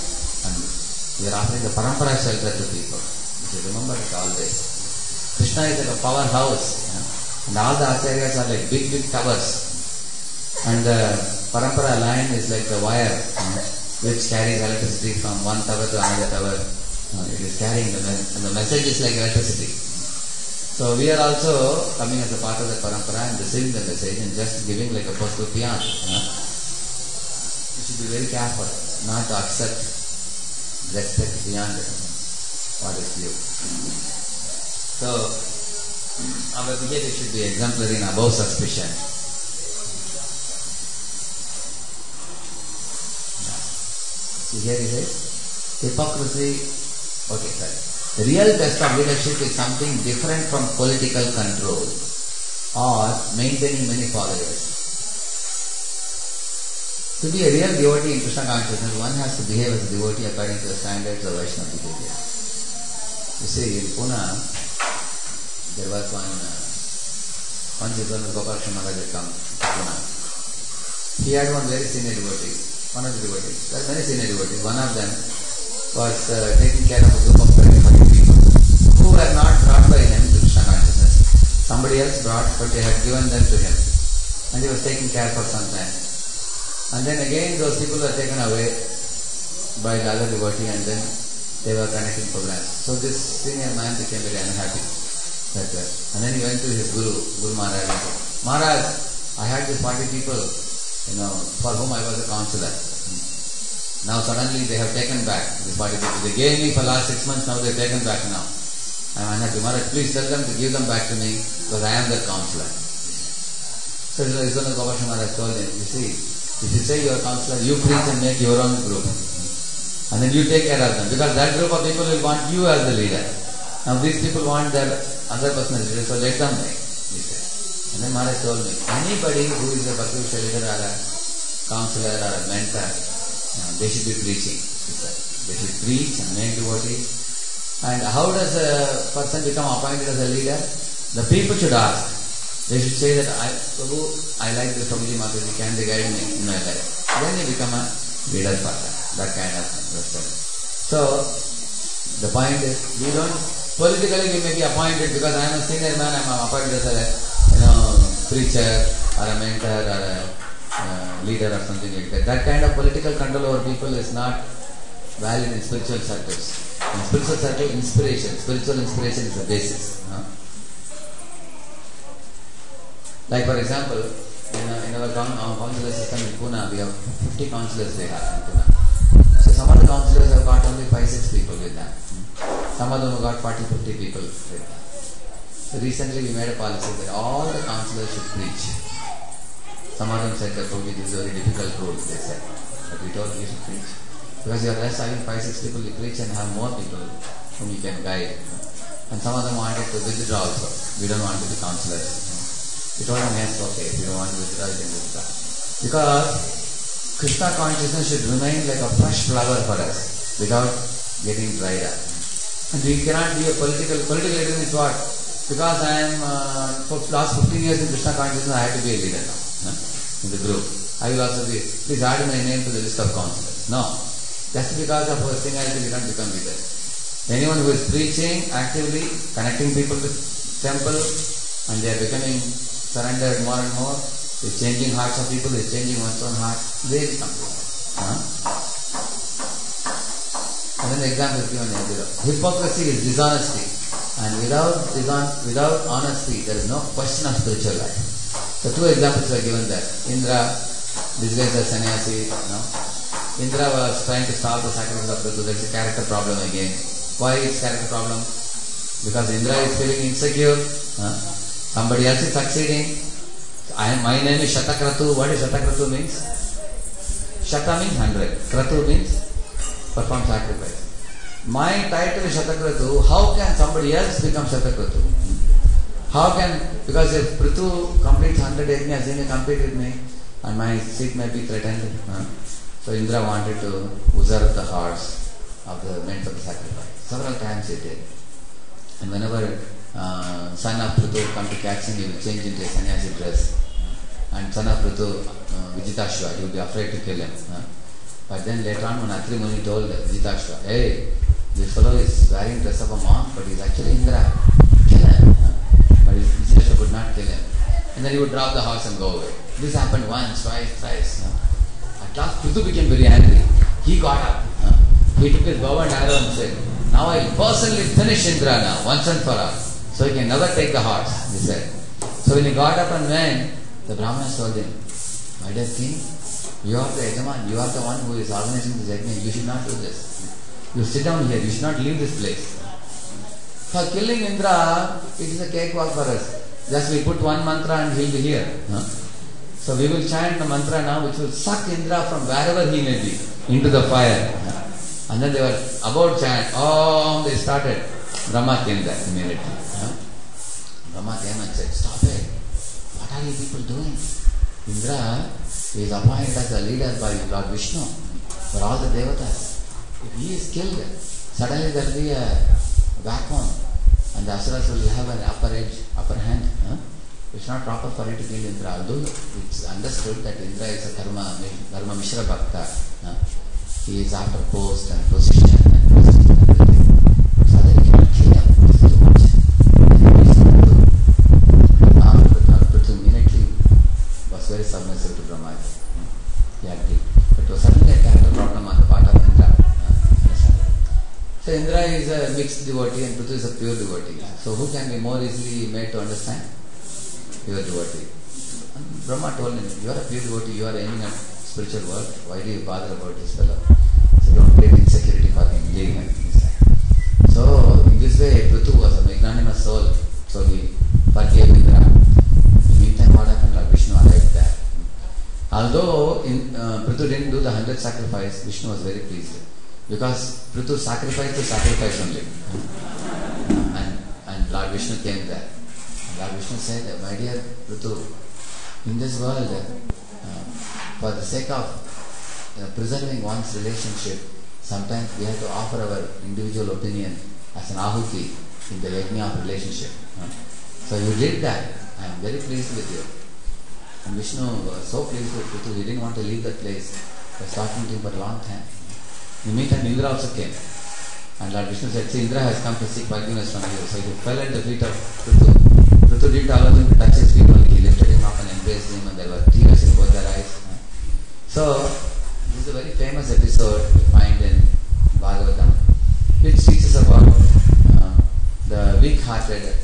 And we are offering the Parampara shelter to people. You should remember it always. Krishna is like a powerhouse. And all the acharyas are like big towers. And the Parampara line is like the wire which carries electricity from one tower to another tower. It is carrying and the message is like electricity. So we are also coming as a part of the Parampara and receiving the message and just giving like a postal piyan. We should be very careful not to accept respect beyond what is due. So our behavior should be exemplary and above suspicion. So here he says, hypocrisy. Okay, sorry. The real test of leadership is something different from political control or maintaining many followers. To be a real devotee in Krishna consciousness, one has to behave as a devotee according to the standards of Vaishnava behavior. You see, in Pune, there was once Gopalakrishna Maharaj had come to Pune. He had one very senior devotee, one of the devotees. There are many senior devotees. One of them was taking care of a group of 30-40 people who were not brought by him to Krishna consciousness. Somebody else brought, but they had given them to him. And he was taking care for some time. And then again those people were taken away by the other devotee, and then they were connecting programs. So this senior man became very unhappy. And then he went to his Guru Maharaj, and said, Maharaj, I had these 40 people, for whom I was a counselor. Now suddenly they have taken back these 40 people. They gave me for last 6 months, now they have taken back now. I am unhappy. Maharaj, please tell them to give them back to me, because I am their counselor. So Vishwanath Gopalakrishna Maharaj told him, you see, if you say you are a counselor, you preach and make your own group. And then you take care of them. Because that group of people will want you as the leader. Now these people want their other person as leader, so let them make, he said. And then Maharaj told me, anybody who is a Bhakti leader or a counselor or a mentor, they should be preaching, he said. They should preach and make devotees. And how does a person become appointed as a leader? The people should ask. They should say that, Prabhu, I like this Prabhuji Mataji, can they guide me in my life? Then you become a leader for them. That kind of thing. So, the point is, we don't, politically we may be appointed because I am a senior man, I am appointed as a, preacher or a mentor or a leader or something like that. That kind of political control over people is not valid in spiritual circles. In spiritual circle, spiritual inspiration is the basis. Like for example, in our consular system in Pune, we have 50 councillors we have in Pune. So some of the councillors have got only 5-6 people with them. Some of them have got 40-50 people with them. So recently we made a policy that all the councillors should preach. Some of them said that probably this is a very difficult rule, they said. But we told you should preach. Because you are less having 5-6 people, you preach and have more people whom you can guide. And some of them wanted to withdraw also. We don't want to be councillors. We told them, yes, okay, if you don't want to withdraw, you can withdraw. Because Krishna consciousness should remain like a fresh flower for us without getting dried up. And we cannot be a political leader is what? Because I am, for last 15 years in Krishna consciousness, I have to be a leader now in the group. I will also be, please add my name to the list of councillors. No. Just because of our seniority, we don't become leaders. Anyone who is preaching, actively connecting people with temple, and they are becoming surrendered more and more, is changing hearts of people, is changing one's own heart, they become leaders. And then the example is given here. Hypocrisy is dishonesty. And without honesty, there is no question of spiritual life. So two examples are given there. Indra, disguised as sannyasi, Indra was trying to solve the sacrifice of Prithu. There is a character problem again. Why is character problem? Because Indra is feeling insecure. Somebody else is succeeding. My name is Shatakratu. What does Shatakratu means? Shata means 100. Kratu means perform sacrifice. My title is Shatakratu. How can somebody else become Shatakratu? How can, because if Prithu completes 100 yajnas, he may compete with me and my seat may be threatened. So Indra wanted to usurp the horse of the men for the sacrifice. Several times he did. And whenever son of Prithu come to catch him, he will change into a sannyasi dress. And son of Prithu, Vijitashva, he will be afraid to kill him. But then later on, when Atri Muni told Vijitashva, hey, this fellow is wearing dress of a monk, but he is actually Indra. Kill him. But Vijitashva could not kill him. And then he would drop the horse and go away. This happened once, twice, thrice. At last, Prithu became very angry. He got up. He took his bow and arrow and said, now I will personally finish Indra now, once and for all. So he can never take the horse, he said. So when he got up and went, the Brahmanas told him, my dear king, you are the Yajaman, you are the one who is organizing this yajna, you should not do this. You sit down here, you should not leave this place. For killing Indra, it is a cakewalk for us. Just we put one mantra and he will be here. So we will chant the mantra now which will suck Indra from wherever he may be into the fire. And then they were about chant, they started. Brahma came there immediately. Brahma came and said, stop it. What are you people doing? Indra is appointed as a leader by Lord Vishnu for all the devatas. If he is killed, suddenly there will be a backbone and the asuras will have an upper hand. It's not proper for you to kill Indra. Although it's understood that Indra is a Dharma Mishra Bhakta. He is after post and position and position. So that he cannot kill him. This is too much. Prithu immediately was very submissive to Brahma. He agreed. But it was suddenly a character problem on the part of Indra. So Indra is a mixed devotee and Prithu is a pure devotee. So who can be more easily made to understand? Pure devotee. And Brahma told him, you are a pure devotee, you are aiming at spiritual world. Why do you bother about this fellow? So don't create insecurity for him, leave him. So in this way, Prithu was a magnanimous soul. So he forgave Indra. In the meantime, what happened? Lord Vishnu arrived there. Although Prithu didn't do the 100 sacrifice, Vishnu was very pleased. Because Prithu sacrificed the sacrifice only. And Lord Vishnu came there. And Lord Vishnu said, my dear Prithu, in this world, for the sake of preserving one's relationship, sometimes we have to offer our individual opinion as an ahuti in the yajna of relationship. So you did that. I am very pleased with you. And Vishnu was so pleased with Prithu, he didn't want to leave that place. He was talking to him for a long time. In the meantime, Indra also came. And Lord Vishnu said, see, Indra has come to seek forgiveness from you. So he fell at the feet of Prithu. Prithu didn't allow him to touch his feet only. He lifted him up and embraced him, and there were tears in both their eyes. So, this is a very famous episode we find in Bhagavatam, which teaches about the weak-hearted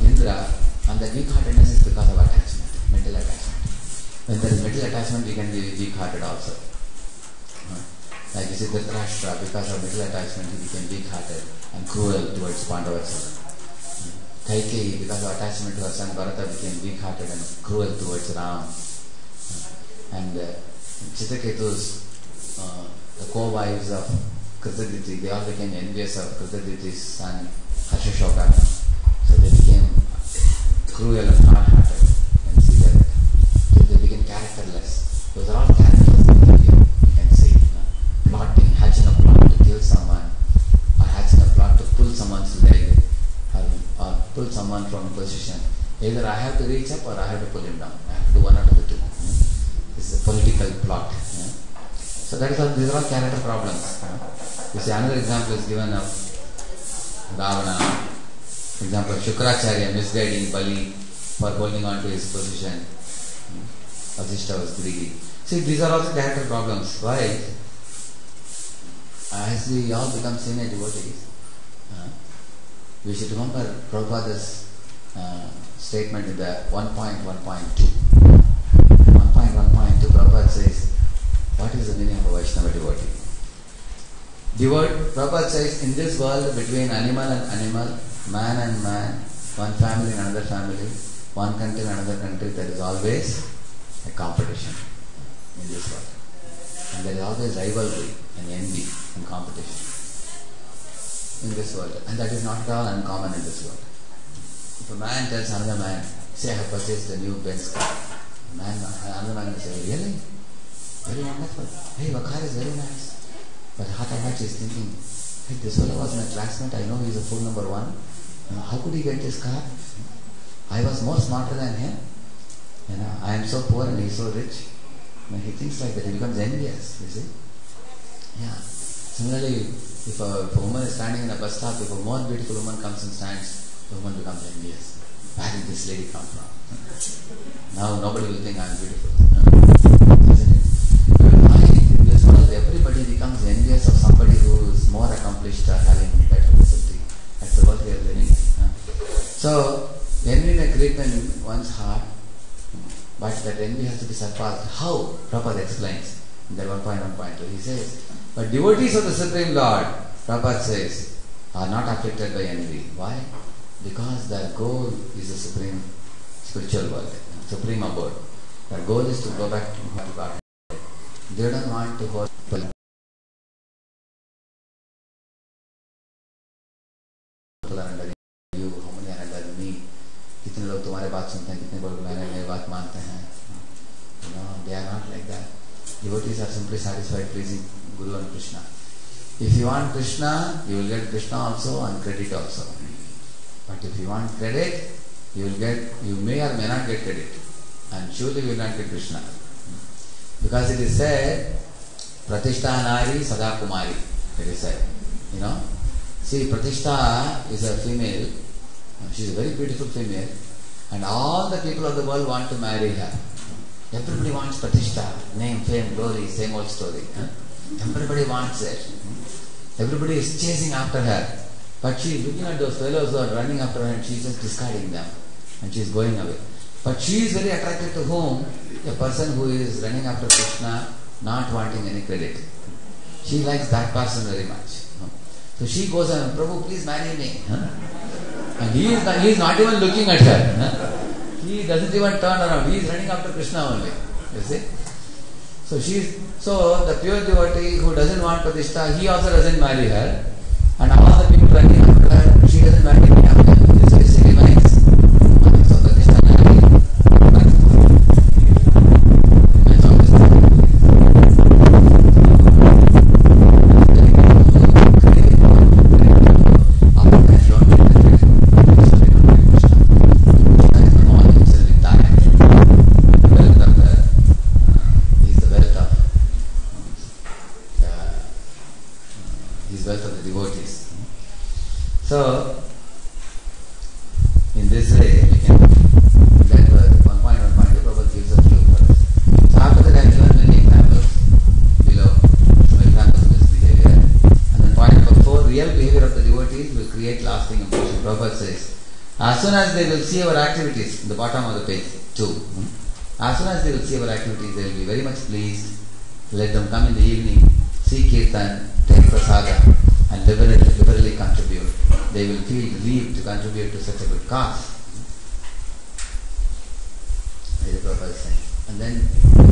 Indra, and that weak-heartedness is because of attachment, mental attachment. When there is mental attachment, we can be weak-hearted also. Like you see Dhritarashtra, because of mental attachment, he became weak-hearted and cruel towards Pandava children. Kaikeyi, because of attachment to her son Bharata, became weak-hearted and cruel towards Ram. And Chitraketu's, the co-wives of Kritaditi, they all became envious of Kritaditi's son Harshashoka. So they became cruel and hard-hearted and see. So they became characterless. Those are all characterless you can see. Plotting, hatching a plot to kill someone, or hatching a plot to pull someone's leg, or pull someone from a position. Either I have to reach up or I have to pull him down. I have to do one out of the two. This is a political plot. So that is all, these are all character problems. You see, another example is given of Ravana. Example of Shukracharya misguiding Bali for holding on to his position. Vasishtha was greedy. See, these are also character problems. Why? As we all become senior devotees, we should remember Prabhupada's statement in the 1.1.2. 1.1.2, Prabhupada says, what is the meaning of a Vaishnava devotee? Prabhupada says, in this world between animal and animal, man and man, one family and another family, one country and another country, there is always a competition in this world. And there is always rivalry and envy and competition in this world. And that is not at all uncommon in this world. If a man tells another man, say I have purchased a new Benz car, another man will say, really? Very wonderful. Hey, your car is very nice. But heart of heart is thinking, hey, this fellow was my classmate, I know he is a fool number one. How could he get this car? I was more smarter than him. I am so poor and he is so rich. He thinks like that, he becomes envious, you see. Yeah. Similarly, if a woman is standing in a bus stop, if a more beautiful woman comes and stands, the woman becomes envious. Where did this lady come from? Now nobody will think I am beautiful. Isn't it? In this world, everybody becomes envious of somebody who is more accomplished or having better facility. That's the world we are living in. So, envy may creep in one's heart, but that envy has to be surpassed. How? Prabhupada explains in that 1.1.2. He says, but devotees of the Supreme Lord, Prabhupada says, are not afflicted by envy. Why? Because their goal is the supreme spiritual world, supreme abode. Their goal is to go back to God. They don't want to hold people are under you, how many are under me, कितने लोग तुम्हारे बात सुनते हैं, कितने लोग मेरी बात मानते हैं. They are not like that. Devotees are simply satisfied pleasing Guru and Krishna. If you want Krishna, you will get Krishna also and credit also. But if you want credit, you may or may not get credit, and surely you will not get Krishna. Because it is said, Pratishta Nari Sada Kumari. It is said. See, Pratishta is a female. She is a very beautiful female, and all the people of the world want to marry her. Everybody wants Pratishta, name, fame, glory, same old story. Everybody wants it. Everybody is chasing after her. But she is looking at those fellows who are running after her and she is just discarding them. And she is going away. But she is very attracted to whom? A person who is running after Krishna, not wanting any credit. She likes that person very much. So she goes and, Prabhu, please marry me. And he is not even looking at her. He doesn't even turn around. He is running after Krishna only. You see? So the pure devotee who doesn't want Pratishta, he also doesn't marry her. And all the people running after her, she doesn't marry any of them. This basically means, so Pratishta married. So, in this way, we can get 1.1.2 Prabhupada gives us clue for us. So after that I have given many examples below, some examples of this behavior. And then point number 4, real behavior of the devotees will create lasting impression. Prabhupada says, as soon as they will see our activities, in the bottom of the page 2, as soon as they will see our activities, they will be very much pleased. Let them come in the evening, see Kirtan, take prasada, and liberally contribute. They will feel relieved to contribute to such a good cause. As the Prabhupada is saying. And then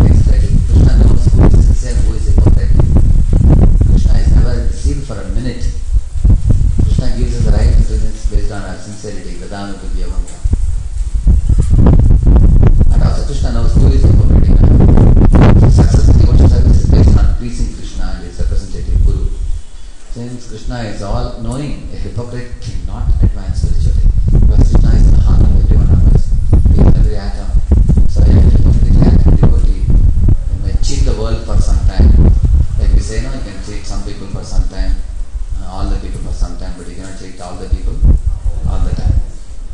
next slide, Krishna knows who is sincere and who is hypocrite. Krishna is never deceived for a minute. Krishna gives us the right presence based on our sincerity. Vedana Vidyavanka. And also Krishna knows who is hypocrite. Success in devotional service is based on pleasing Krishna and his representative Guru. Since Krishna is all knowing, a hypocrite cannot advance spiritually. Because Krishna is the heart of every one of us. He is every atom. So a hypocrite devotee may cheat the world for some time. Like we say, you can cheat some people for some time, all the people for some time, but you cannot cheat all the people all the time.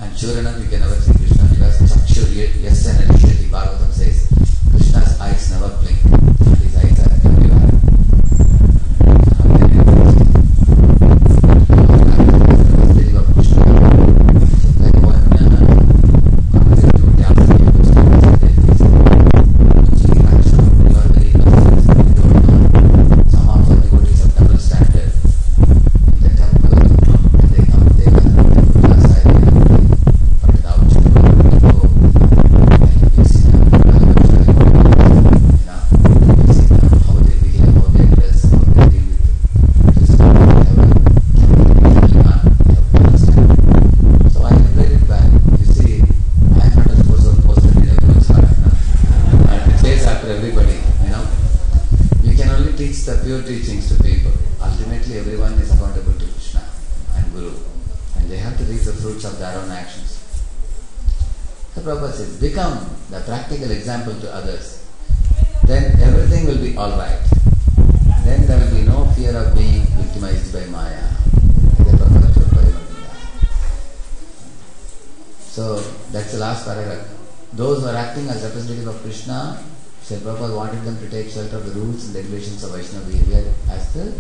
And sure enough, you can never see Krishna because Chakshur yes and Adishati, Bhagavatam says, Krishna's eyes never blink. And his eyes are everywhere. actions. The Prabhupada says, become the practical example to others. Then everything will be alright. Then there will be no fear of being victimized by Maya. So that's the last paragraph. Those who are acting as representative of Krishna, Srila Prabhupada wanted them to take shelter of the rules and regulations of Vaishnava behavior as the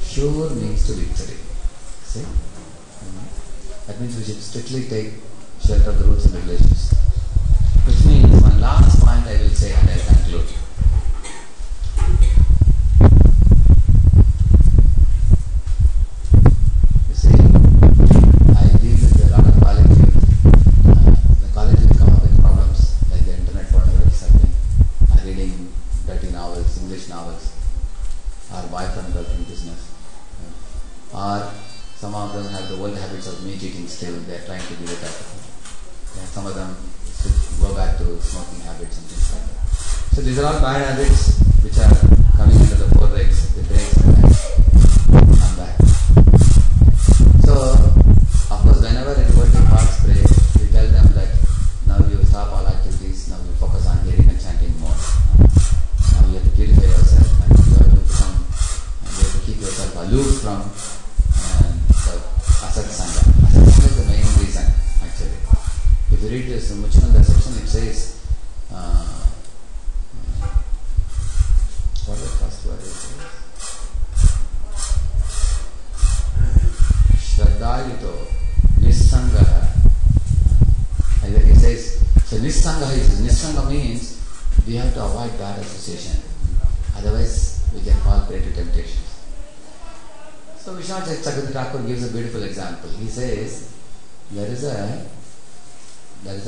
sure means to victory. See? That means we should strictly take shelter of the rules and regulations. Which means, one last point I will say and I will conclude. You see, I deal with a lot of college youth. The college youth come up with problems like the internet pornography something, reading dirty novels, English novels, or boyfriend-girlfriend business. Or some of them have the old habits of meat eating still, they are trying to give it up. Some of them go back to smoking habits and things like that. So these are all bad habits which are coming into the forex, the breaks and come back. So, of course, whenever anybody parts pray, we tell them that now you stop all activities, now you focus on hearing and chanting more. Now you have to purify yourself and you have to become, and you have to keep yourself aloof from the Asat Sangha. Asat Sangha is the main reason actually. If you read this Muchananda section, it says, what is the first word? Shraddhayito Nissangaha. It says, so Nissanga means we have to avoid bad association. Otherwise, we can fall prey to temptations. So Vishwanath Chakravarti Thakur gives a beautiful example. He says, there is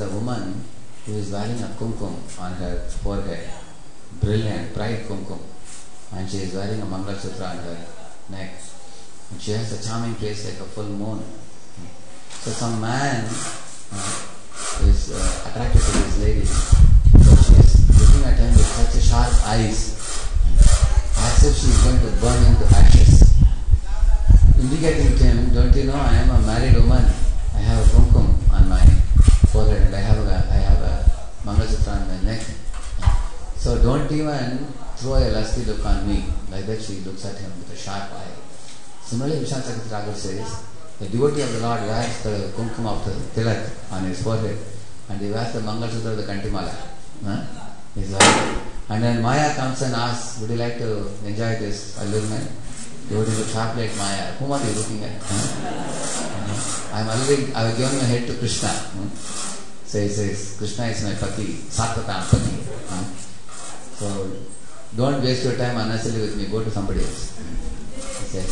a woman who is wearing a kumkum on her forehead, brilliant, bright kumkum, and she is wearing a Mangal Sutra on her neck, and she has a charming face like a full moon. So some man is attracted to this lady, so she is looking at him with such a sharp eyes, as if she is going to burn him to ashes, indicating to him, don't you know I am a married woman, I have a kumkum on my forehead and I have a Mangalasutra on my neck. So don't even throw a lusty look on me. Like that she looks at him with a sharp eye. Similarly, Vishwanath Chakravarti Thakur says, the devotee of the Lord wears the kumkum of the tilak on his forehead and he wears the Mangalasutra of the Kantimala. And then Maya comes and asks, would you like to enjoy this allurement? Devotee looks sharply at Maya. Whom are you looking at? I have given my head to Krishna. So he says, Krishna is my pati, Satvatam pati. So don't waste your time unnecessarily with me, go to somebody else. He says,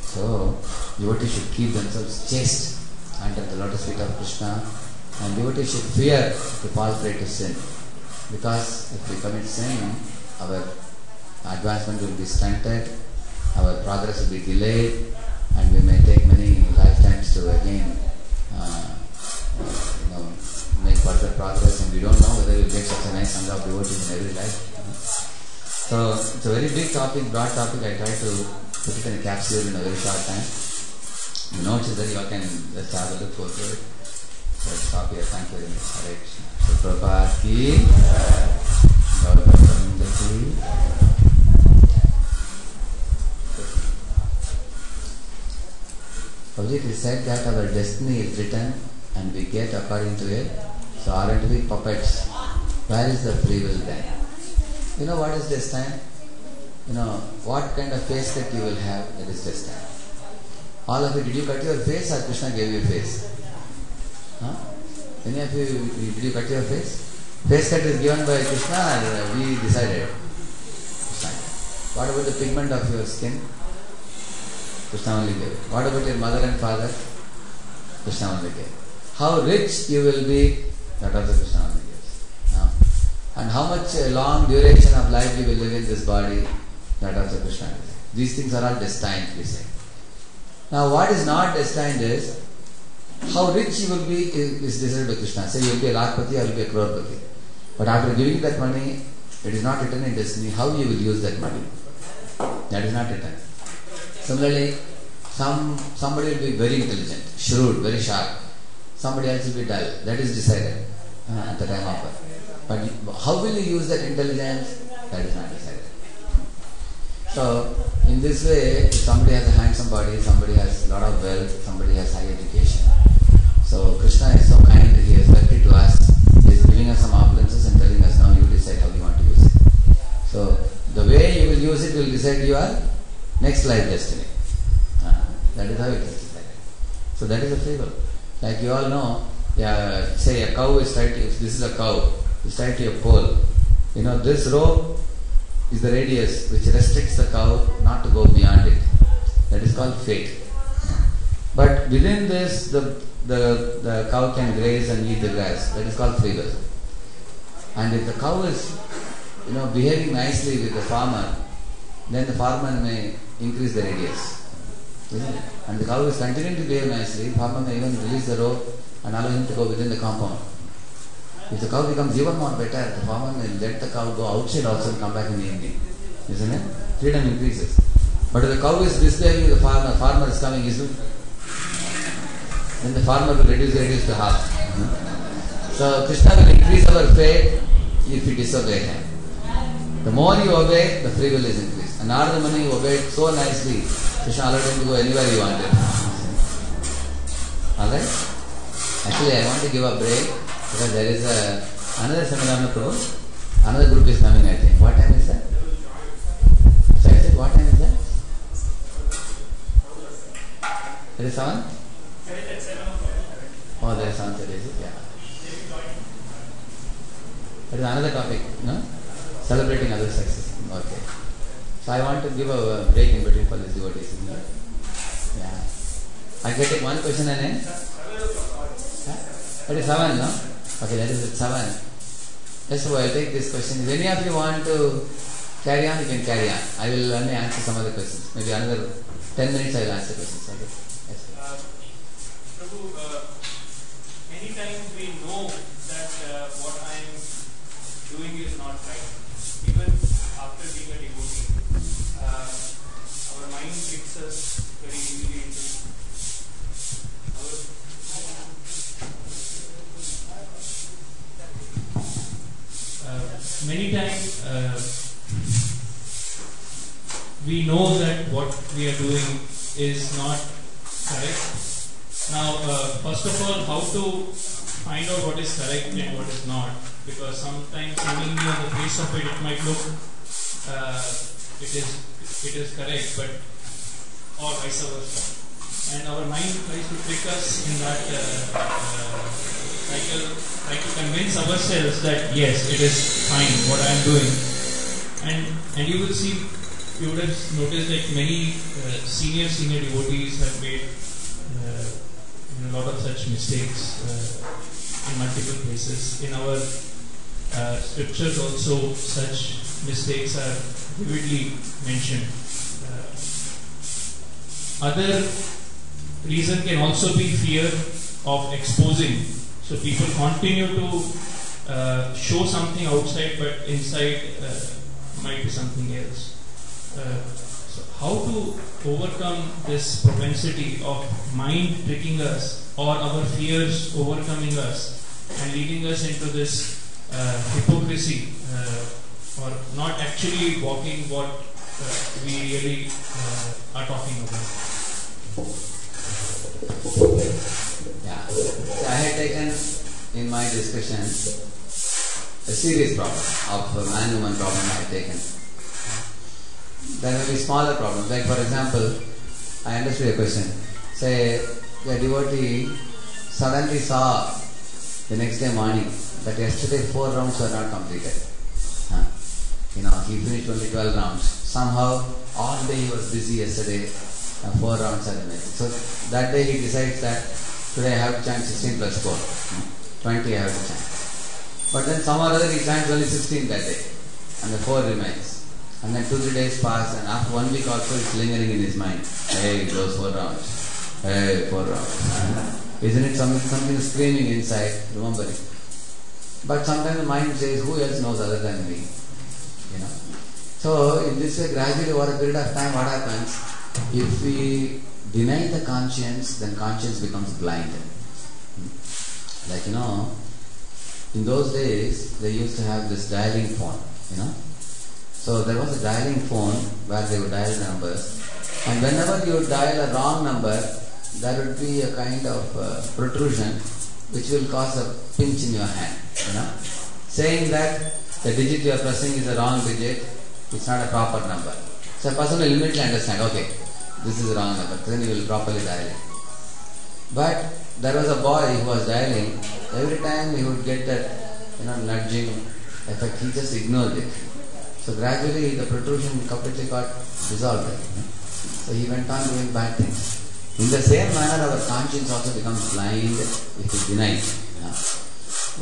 so devotees should keep themselves chaste under the lotus feet of Krishna, and devotees should fear to fall prey to sin. Because if we commit sin, our advancement will be stunted, our progress will be delayed, and we may take many lifetimes to again make further progress, and we don't know whether we'll get such a nice sangha of devotees in every life. So it's a very big topic, broad topic. I try to put it in a capsule in a very short time. The notes is that you all can just have a look, go through it. So I'll stop here. Thank you very much. Hare Krishna. So Prabhupada ki, Gaurav ki. It is said that our destiny is written and we get according to it. So aren't we puppets? Where is the free will then? You know what is destiny? You know what kind of face that you will have, that is destiny. All of it, did you cut your face or Krishna gave you a face? Huh? Any of you, did you cut your face? Face cut is given by Krishna or we decided? Krishna. What about the pigment of your skin? Krishna only gave. What about your mother and father? Krishna only gave. How rich you will be, that also Krishna only gives. And how much long duration of life you will live in this body, that also Krishna gives. These things are all destined, we say. Now what is not destined is, how rich you will be is decided by Krishna. Say you will be a lakpati or you will be a crorepati. But after giving that money, it is not written in destiny how you will use that money. That is not written. Similarly, somebody will be very intelligent, shrewd, very sharp. somebody else will be dull. That is decided at the time of birth. But how will you use that intelligence? That is not decided. So, in this way, if somebody has a handsome body, somebody has a lot of wealth, somebody has high education. So, Krishna is so kind that he has left it to us. He is giving us some opulences and telling us, now you decide how you want to use it. So, the way you will use it will decide your next life destiny. That is how it is decided. So, that is a free will. Like you all know, say a cow is tied to, if this is a cow, it's tied to a pole. You know, this rope is the radius which restricts the cow not to go beyond it. That is called fate. But within this, the cow can graze and eat the grass. That is called free will. And if the cow is, behaving nicely with the farmer, then the farmer may increase the radius. Isn't it? And the cow is continuing to behave nicely, the farmer may even release the rope and allow him to go within the compound. If the cow becomes even more better, the farmer may let the cow go outside also and come back in the evening. Isn't it? Freedom increases. But if the cow is misbehaving with the farmer is coming, then the farmer will reduce the radius to half. So Krishna will increase our faith if we disobey him. The more you obey, the free will is increased. And Narada Muni obeyed so nicely, Krishna allowed him to go anywhere he wanted. Alright? Actually, I want to give a break because there is another seminar group. Another group is coming, I think. What time is that? So I said, what time is that? There is 7? Oh, there is 7:30, is it? Yeah. There is another topic, no? Celebrating other success. Okay. So I want to give a break in between for this devotees, isn't it? Yeah. I can take one question and end. That is 7, no? Okay, that is at 7. Yes, so I will take this question. If any of you want to carry on, you can carry on. I will only answer some other questions. Maybe another 10 minutes I will answer questions. Okay. Yes. Prabhu, anytime we know that what I am doing is not right, even after being a devotee, our mind kicks us very easily into many times we know that what we are doing is not correct. Now, first of all, how to find out what is correct and what is not, because sometimes seemingly on the face of it, it might look it is correct, but or vice versa. And our mind tries to trick us in that cycle, try to convince ourselves that yes, it is fine what I am doing. And you will see, you would have noticed that many senior devotees have made a lot of such mistakes in multiple places. In our scriptures also, such mistakes are vividly mentioned. Other reason can also be fear of exposing. So people continue to show something outside, but inside might be something else. So how to overcome this propensity of mind tricking us, or our fears overcoming us and leading us into this hypocrisy, or not actually walking what we really are talking about. Yeah. So I had taken in my discussion a serious problem of man-woman problem I had taken. There may be smaller problems. Like for example, I understood a question. Say a devotee suddenly saw the next day morning that yesterday 4 rounds were not completed. He finished only 12 rounds. Somehow all day he was busy yesterday, 4 rounds are made. So that day he decides that today I have to chant 16 plus 4. 20 I have to chant. But then somehow or other he chants only 16 that day. And the 4 remains. And then 2-3 days pass, and after 1 week also it's lingering in his mind. Hey, those 4 rounds. Hey, 4 rounds. Isn't it something screaming inside, remembering? But sometimes the mind says, who else knows other than me? So in this way, gradually over a period of time, what happens? If we deny the conscience, then conscience becomes blind. Like, in those days, they used to have this dialing phone, So there was a dialing phone where they would dial numbers. And whenever you dial a wrong number, there would be a kind of protrusion which will cause a pinch in your hand, Saying that the digit you are pressing is a wrong digit, it's not a proper number. So a person will immediately understand, okay, this is the wrong number, then he will properly dial it. But there was a boy who was dialing, every time he would get that, nudging effect, he just ignored it. So gradually the protrusion completely got dissolved. So he went on doing bad things. In the same manner, our conscience also becomes blind if we deny it,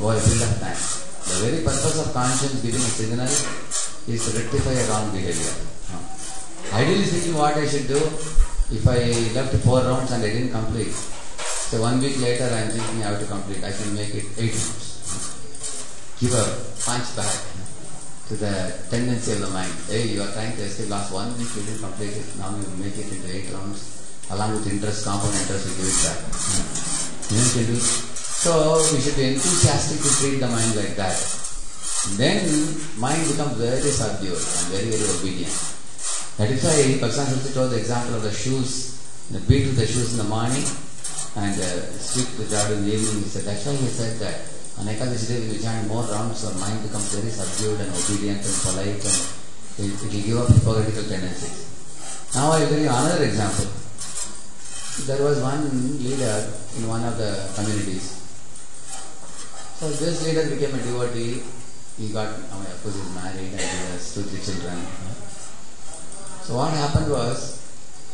over a period of time. The very purpose of conscience giving a signal is to rectify a wrong behavior. Ideally speaking, what I should do, if I left 4 rounds and I didn't complete, so 1 week later I am thinking I have to complete, I can make it 8 rounds. Give a punch back to the tendency of the mind. Hey, you are trying to escape last 1 week, you didn't complete it, now you make it into 8 rounds, along with interest, compound interest, you give it back. So we should be enthusiastic to treat the mind like that. Then mind becomes very subdued and very, very obedient. That is why Bhaktivinoda Saraswati told the example of the shoes, the beat with the shoes in the morning and stick with that in the evening. He said, that's why he said that on Ekadashi when you chant more rounds, our mind becomes very subdued and obedient and polite, and it will give up hypocritical tendencies. Now I will give you another example. There was one leader in one of the communities. So this leader became a devotee. He got, of course, he was married and he has 2-3 children. So what happened was,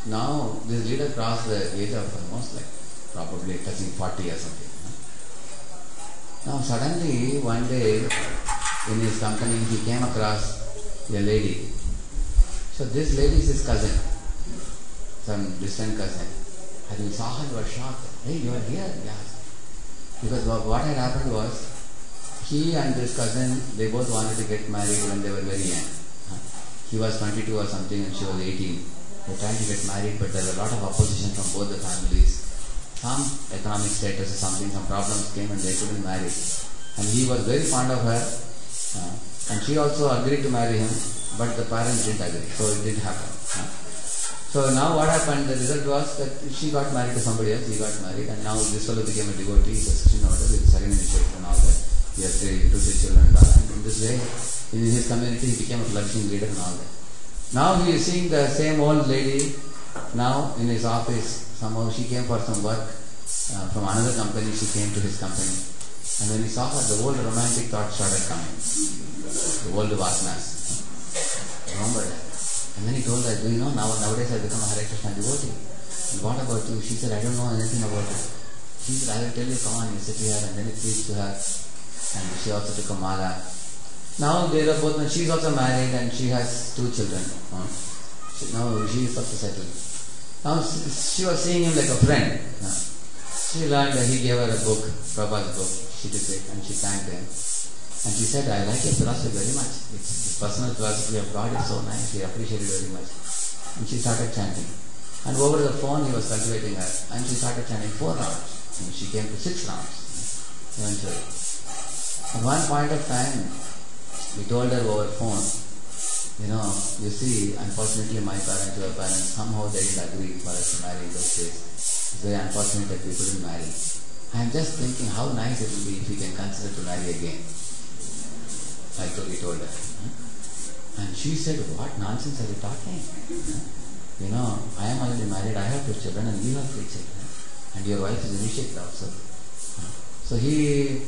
now this leader crossed the age of almost probably touching 40 or something. Now suddenly one day in his company he came across a lady. So this lady is his cousin, some distant cousin. And he saw her, he was shocked. Hey, you are here? Yeah. Because what had happened was, he and this cousin, they both wanted to get married when they were very young. He was 22 or something and she was 18. They were trying to get married, but there was a lot of opposition from both the families. Some economic status or something, some problems came and they couldn't marry. And he was very fond of her, and she also agreed to marry him, but the parents didn't agree, so it didn't happen. So now what happened, the result was that she got married to somebody else, he got married, and now this fellow became a devotee, he's a Christian order, with second initiative and all that. He has 2 children and all that. And in this way, in his community, he became a flourishing leader and all that. Now he is seeing the same old lady, now in his office. Somehow she came for some work from another company, she came to his company. And when he saw her, the old romantic thoughts started coming. The old vasanas. Remember that. And then he told her, do you know, nowadays I become a Hare Krishna devotee. And what about you? She said, I don't know anything about it. She said, I will tell you, come on, you sit here. And then it preached to her. And she also took a mala. Now they are both, she is also married and she has 2 children. Now she is also settled. Now she was seeing him like a friend. She learned that he gave her a book, Prabhupada's book. She took it and she thanked him. And she said, I like your philosophy very much. It's personal philosophy of God is so nice. She appreciated it very much. And she started chanting. And over the phone he was cultivating her. And she started chanting 4 rounds. And she came to 6 rounds eventually. At one point of time, we told her over phone, you see, unfortunately my parents, your parents, somehow they didn't agree for us to marry in those days. It's very unfortunate that we couldn't marry. I am just thinking how nice it will be if we can consider to marry again. Like we told her. And she said, what nonsense are you talking? I am already married, I have 2 children and you have 3 children. And your wife is initiated also. So he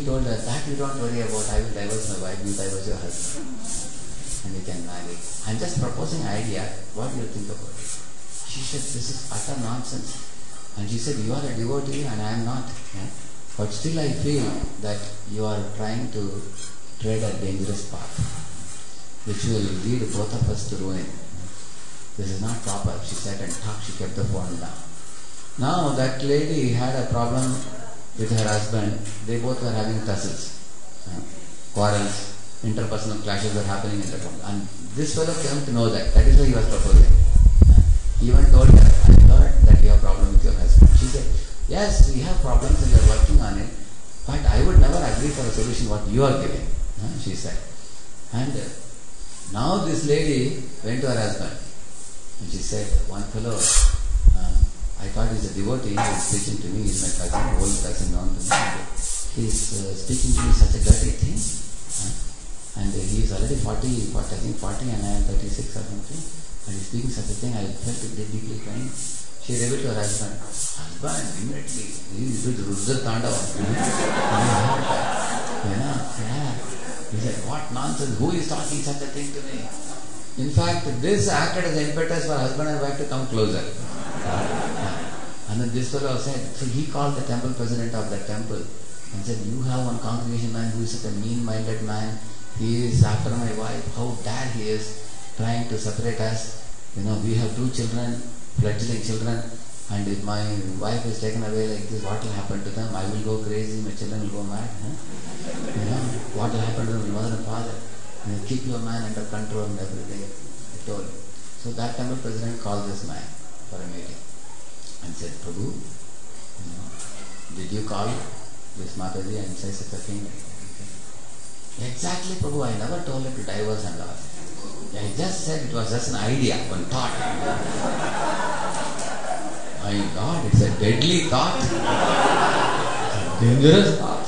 told her, that you don't worry about, I will divorce my wife, you divorce your husband. And you can marry. I am just proposing an idea, what do you think about it? She said, this is utter nonsense. And she said, you are a devotee and I am not. But still I feel that you are trying to tread a dangerous path, which will lead both of us to ruin. This is not proper. She said and talked, she kept the phone down. Now that lady had a problem with her husband. They both were having tussles, quarrels, interpersonal clashes were happening in the couple. And this fellow came to know that. That is why he was proposing. He even told her, I heard that you have a problem with your husband. She said, Yes, we have problems and we are working on it, but I would never agree for a solution what you are giving, she said. And now this lady went to her husband and she said, one fellow, I thought he's a devotee, he's speaking to me, he's my cousin, old cousin known to me, and he's speaking to me such a dirty thing, and he's already 40 and I am 36 or something, and he's speaking such a thing. I felt deeply pained. She revealed to her husband, immediately, he did Rudra Tandava. He said, what nonsense, who is talking such a thing to me? In fact, this acted as impetus for husband and wife to come closer. And then this fellow said, so he called the temple president of that temple and said, you have one congregation man who is such a mean-minded man. He is after my wife. How dare he is trying to separate us. We have 2 children, fledgling children, and if my wife is taken away like this, what will happen to them? I will go crazy, my children will go mad. What will happen to my mother and father? Keep your man under control and everything. I told him. So that temple president called this man for a meeting and said, Prabhu, did you call this Mataji and say such a thing? Exactly, Prabhu, I never told her to divorce and all. I just said it was just an idea, one thought. My God, it's a deadly thought. It's a dangerous thought.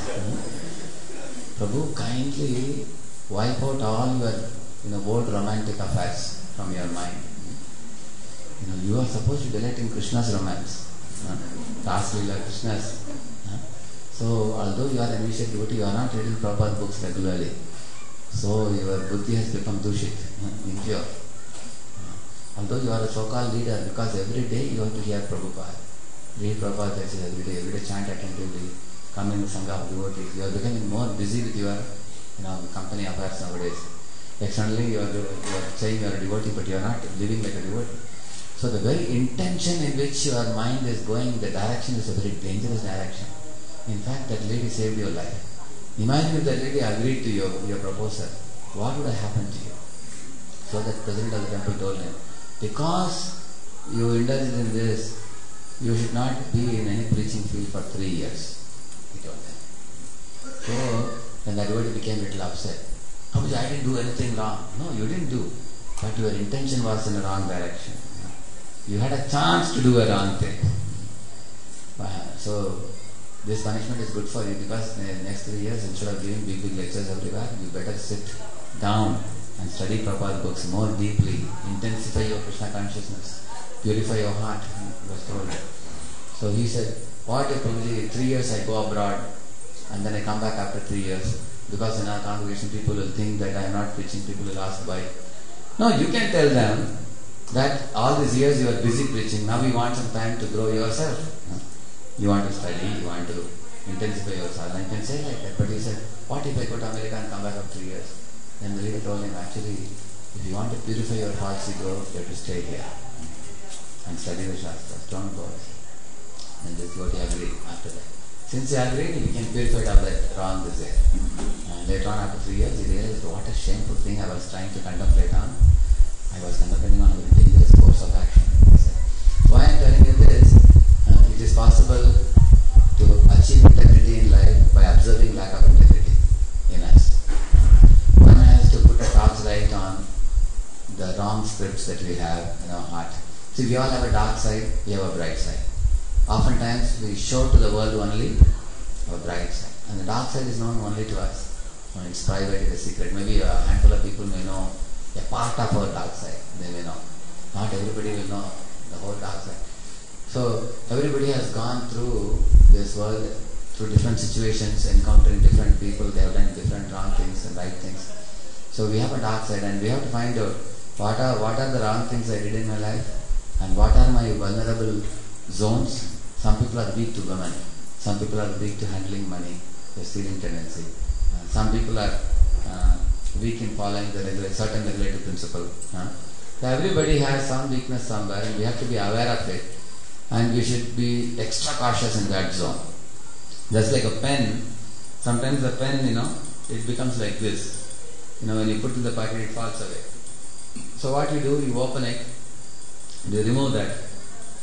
Prabhu, kindly wipe out all your old romantic affairs from your mind. You are supposed to delight in Krishna's romance. Raslila Krishna's. So, although you are an initiate devotee, you are not reading Prabhupada books regularly. So, your buddhi has become dushit, impure. Although you are a so-called leader, because every day you have to hear Prabhupada. Read Prabhupada lectures every day chant attentively, come in the Sangha of devotees. You are becoming more busy with your company affairs nowadays. Externally, you are saying you are a devotee, but you are not living like a devotee. So, the very intention in which your mind is going, the direction is a very dangerous direction. In fact, that lady saved your life. Imagine if that lady agreed to your proposal. What would have happened to you? So the president of the temple told him, because you indulged in this, you should not be in any preaching field for 3 years. He told them. So then that devotee became a little upset. Prabhuji, I didn't do anything wrong. No, you didn't do. But your intention was in the wrong direction. You had a chance to do a wrong thing. So this punishment is good for you, because in the next 3 years, instead of giving big lectures everywhere, you better sit down and study Prabhupada books more deeply, intensify your Krishna consciousness, purify your heart, he was told. So he said, what if Prabhuji, 3 years I go abroad and then I come back after 3 years, because in our congregation people will think that I am not preaching, people will ask why. No, you can tell them that all these years you are busy preaching, now you want some time to grow yourself. You want to study, you want to intensify your sadhana, you can say like that. But he said, what if I go to America and come back after 3 years? Then the leader told him, actually, if you want to purify your heart's ego, you have to stay here and study the Shastras, don't go. And this is what he agreed after that. Since he agreed, he became purified of that wrong desire. And later on, after 3 years, he realized what a shameful thing I was trying to contemplate on. I was contemplating on a very dangerous course of action. Why I am telling you this? It is possible to achieve integrity in life by observing lack of integrity in us. One has to put a torchlight on the wrong scripts that we have in our heart. See, we all have a dark side, we have a bright side. Oftentimes we show to the world only our bright side, and the dark side is known only to us. It's private, it is secret. Maybe a handful of people may know a part of our dark side, they may know. Not everybody will know the whole dark side. So everybody has gone through this world, through different situations, encountering different people, they have done different wrong things and right things. So we have a dark side, and we have to find out what are the wrong things I did in my life, and what are my vulnerable zones. Some people are weak to women, some people are weak to handling money, the stealing tendency. Some people are weak in following the certain regulative principle. So everybody has some weakness somewhere, and we have to be aware of it. And we should be extra cautious in that zone. Just like a pen, sometimes the pen, it becomes like this. When you put it in the pocket, it falls away. So what you do, you open it, you remove that,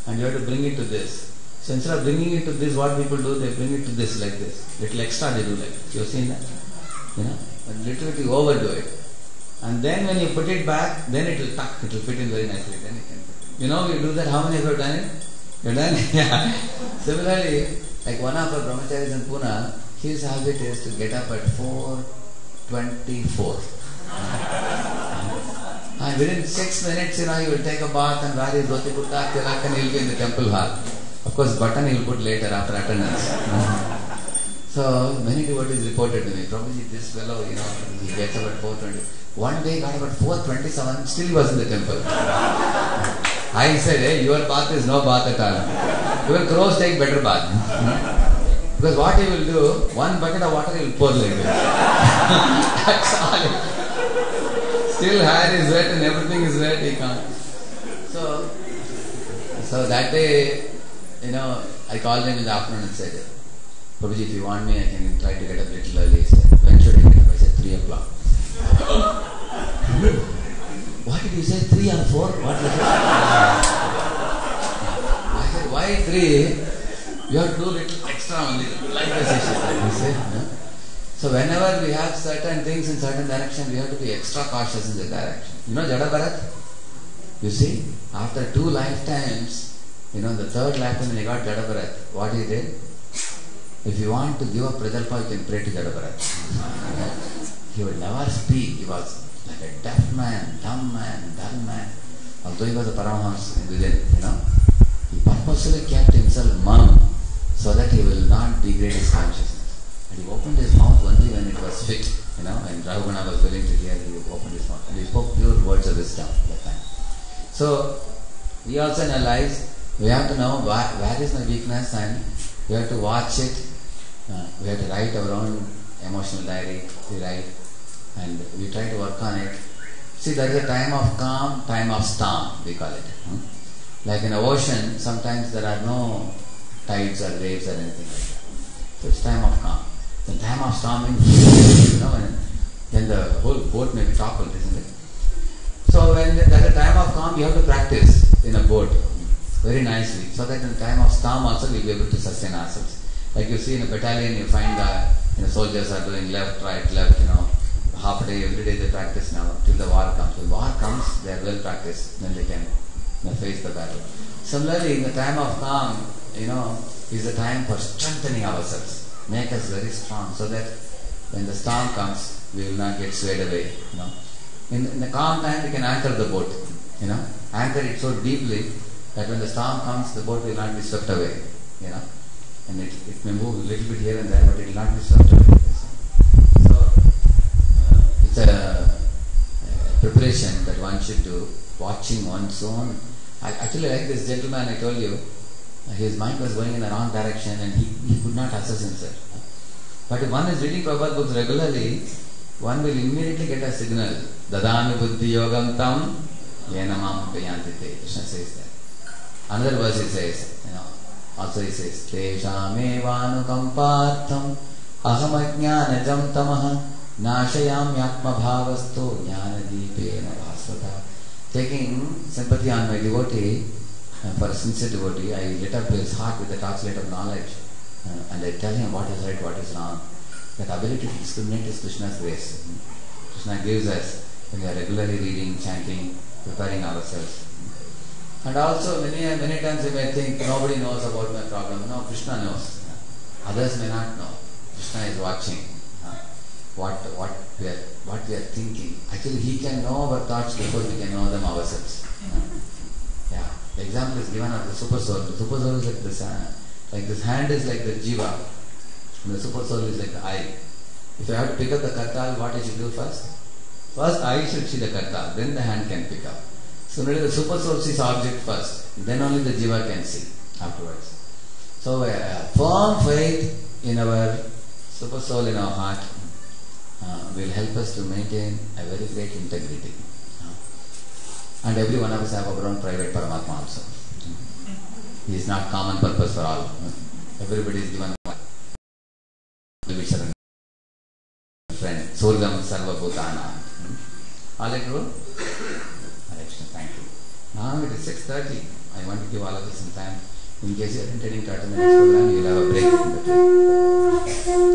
and you have to bring it to this. So instead of bringing it to this, what people do, they bring it to this like this. Little extra they do like this. You have seen that? You know, a little bit you overdo it. And then when you put it back, then it will tuck, it will fit in very nicely. Then it can fit in. You know, you do that, how many of you have done it? You have done it? Yeah. Similarly, like one of our brahmacharis in Pune, his habit is to get up at 4:24. And within 6 minutes, you know, he will take a bath and wear his dhoti kurta, tilak, and he will be in the temple hall. Of course, button he will put later after attendance. So many devotees reported to me, Prabhuji, this fellow, you know, he gets up at 4:20. One day he got up at 4:27, still he was in the temple. I said, hey, your bath is no bath at all. Even crows take better bath. Because what he will do, one bucket of water he will pour like this. That's all. Still hair is wet and everything is wet, he can't. So that day, you know, I called him in the afternoon and said, Prabhuji, if you want me, I can try to get up a little early. He said, when should I get up? I said, 3 o'clock. What did you say, 3 or 4? What was it? I said, why 3? You have to do little extra only, like this, he said. No? So whenever we have certain things in certain direction, we have to be extra cautious in the direction. You know Jada Bharat? You see, after 2 lifetimes, you know, the 3rd lifetime when he got Jada Bharat, what he did? If you want to give up Prajalpa, you can pray to Jada Bharat. He would never speak. He was like a deaf man, dumb man, dull man. Although he was a Paramahamsa within, you know, he purposely kept himself mum so that he will not degrade his consciousness. And he opened his mouth only when it was fit, you know, and Rahugana was willing to hear, he opened his mouth. And he spoke pure words of wisdom at that time. So, we also analyze, we have to know where is my weakness and we have to watch it. We have to write our own emotional diary, we write, and we try to work on it. See, there is a time of calm, time of storm, we call it. Like in the ocean, sometimes there are no tides or waves or anything like that. So it's time of calm. The time of storming, you know, and then the whole boat may be toppled, isn't it? So when there's a time of calm, you have to practice in a boat very nicely, so that in the time of storm also we'll be able to sustain ourselves. Like you see in a battalion, you find the soldiers are doing left, right, left, you know, half a day, every day they practice now, till the war comes. When war comes, they are well practiced, then they can face the battle. Similarly, in the time of calm, you know, is the time for strengthening ourselves, make us very strong, so that when the storm comes, we will not get swayed away, you know. In the calm time, we can anchor the boat, you know, anchor it so deeply that when the storm comes, the boat will not be swept away, you know, and it may move a little bit here and there, but it will not be swept away. So, it's a preparation that one should do, watching one's own. I actually like this gentleman, I told you, his mind was going in the wrong direction and he could not assess himself. But if one is reading Prabhupada books regularly, one will immediately get a signal. Dadami buddhi yogam tam yena mam payanti te. Krishna says that. Another verse he says, you know, also he says, Teshamevanukampartham aham ajnanajam tamaha nashayam yatma bhavasto jnanadipena bhasvata. Taking sympathy on my devotee, for a sincere devotee, I lit up his heart with the torchlight of knowledge, and I tell him what is right, what is wrong. That ability to discriminate is Krishna's grace. Krishna gives us when we are regularly reading, chanting, preparing ourselves. And also many times we may think nobody knows about my problem. No, Krishna knows. Others may not know. Krishna is watching what we are thinking. Actually, he can know our thoughts before we can know them ourselves. Yeah. The example is given of the super soul. The super soul is like this. Like this hand is like the jiva, and the super soul is like the eye. If I have to pick up the kartal, what I should do first? First, I should see the kartal, then the hand can pick up. Similarly, the super soul sees object first, then only the jiva can see afterwards. So, firm faith in our super soul in our heart will help us to maintain a very great integrity. And every one of us have our own private Paramatma also. He is not common purpose for all. Everybody is given friend. Surgam Sarva Bhutana. All right, true? Thank you. Now it is 6:30. I want to give all of you some time. In case you are intending to attend the next program, you will have a break in between.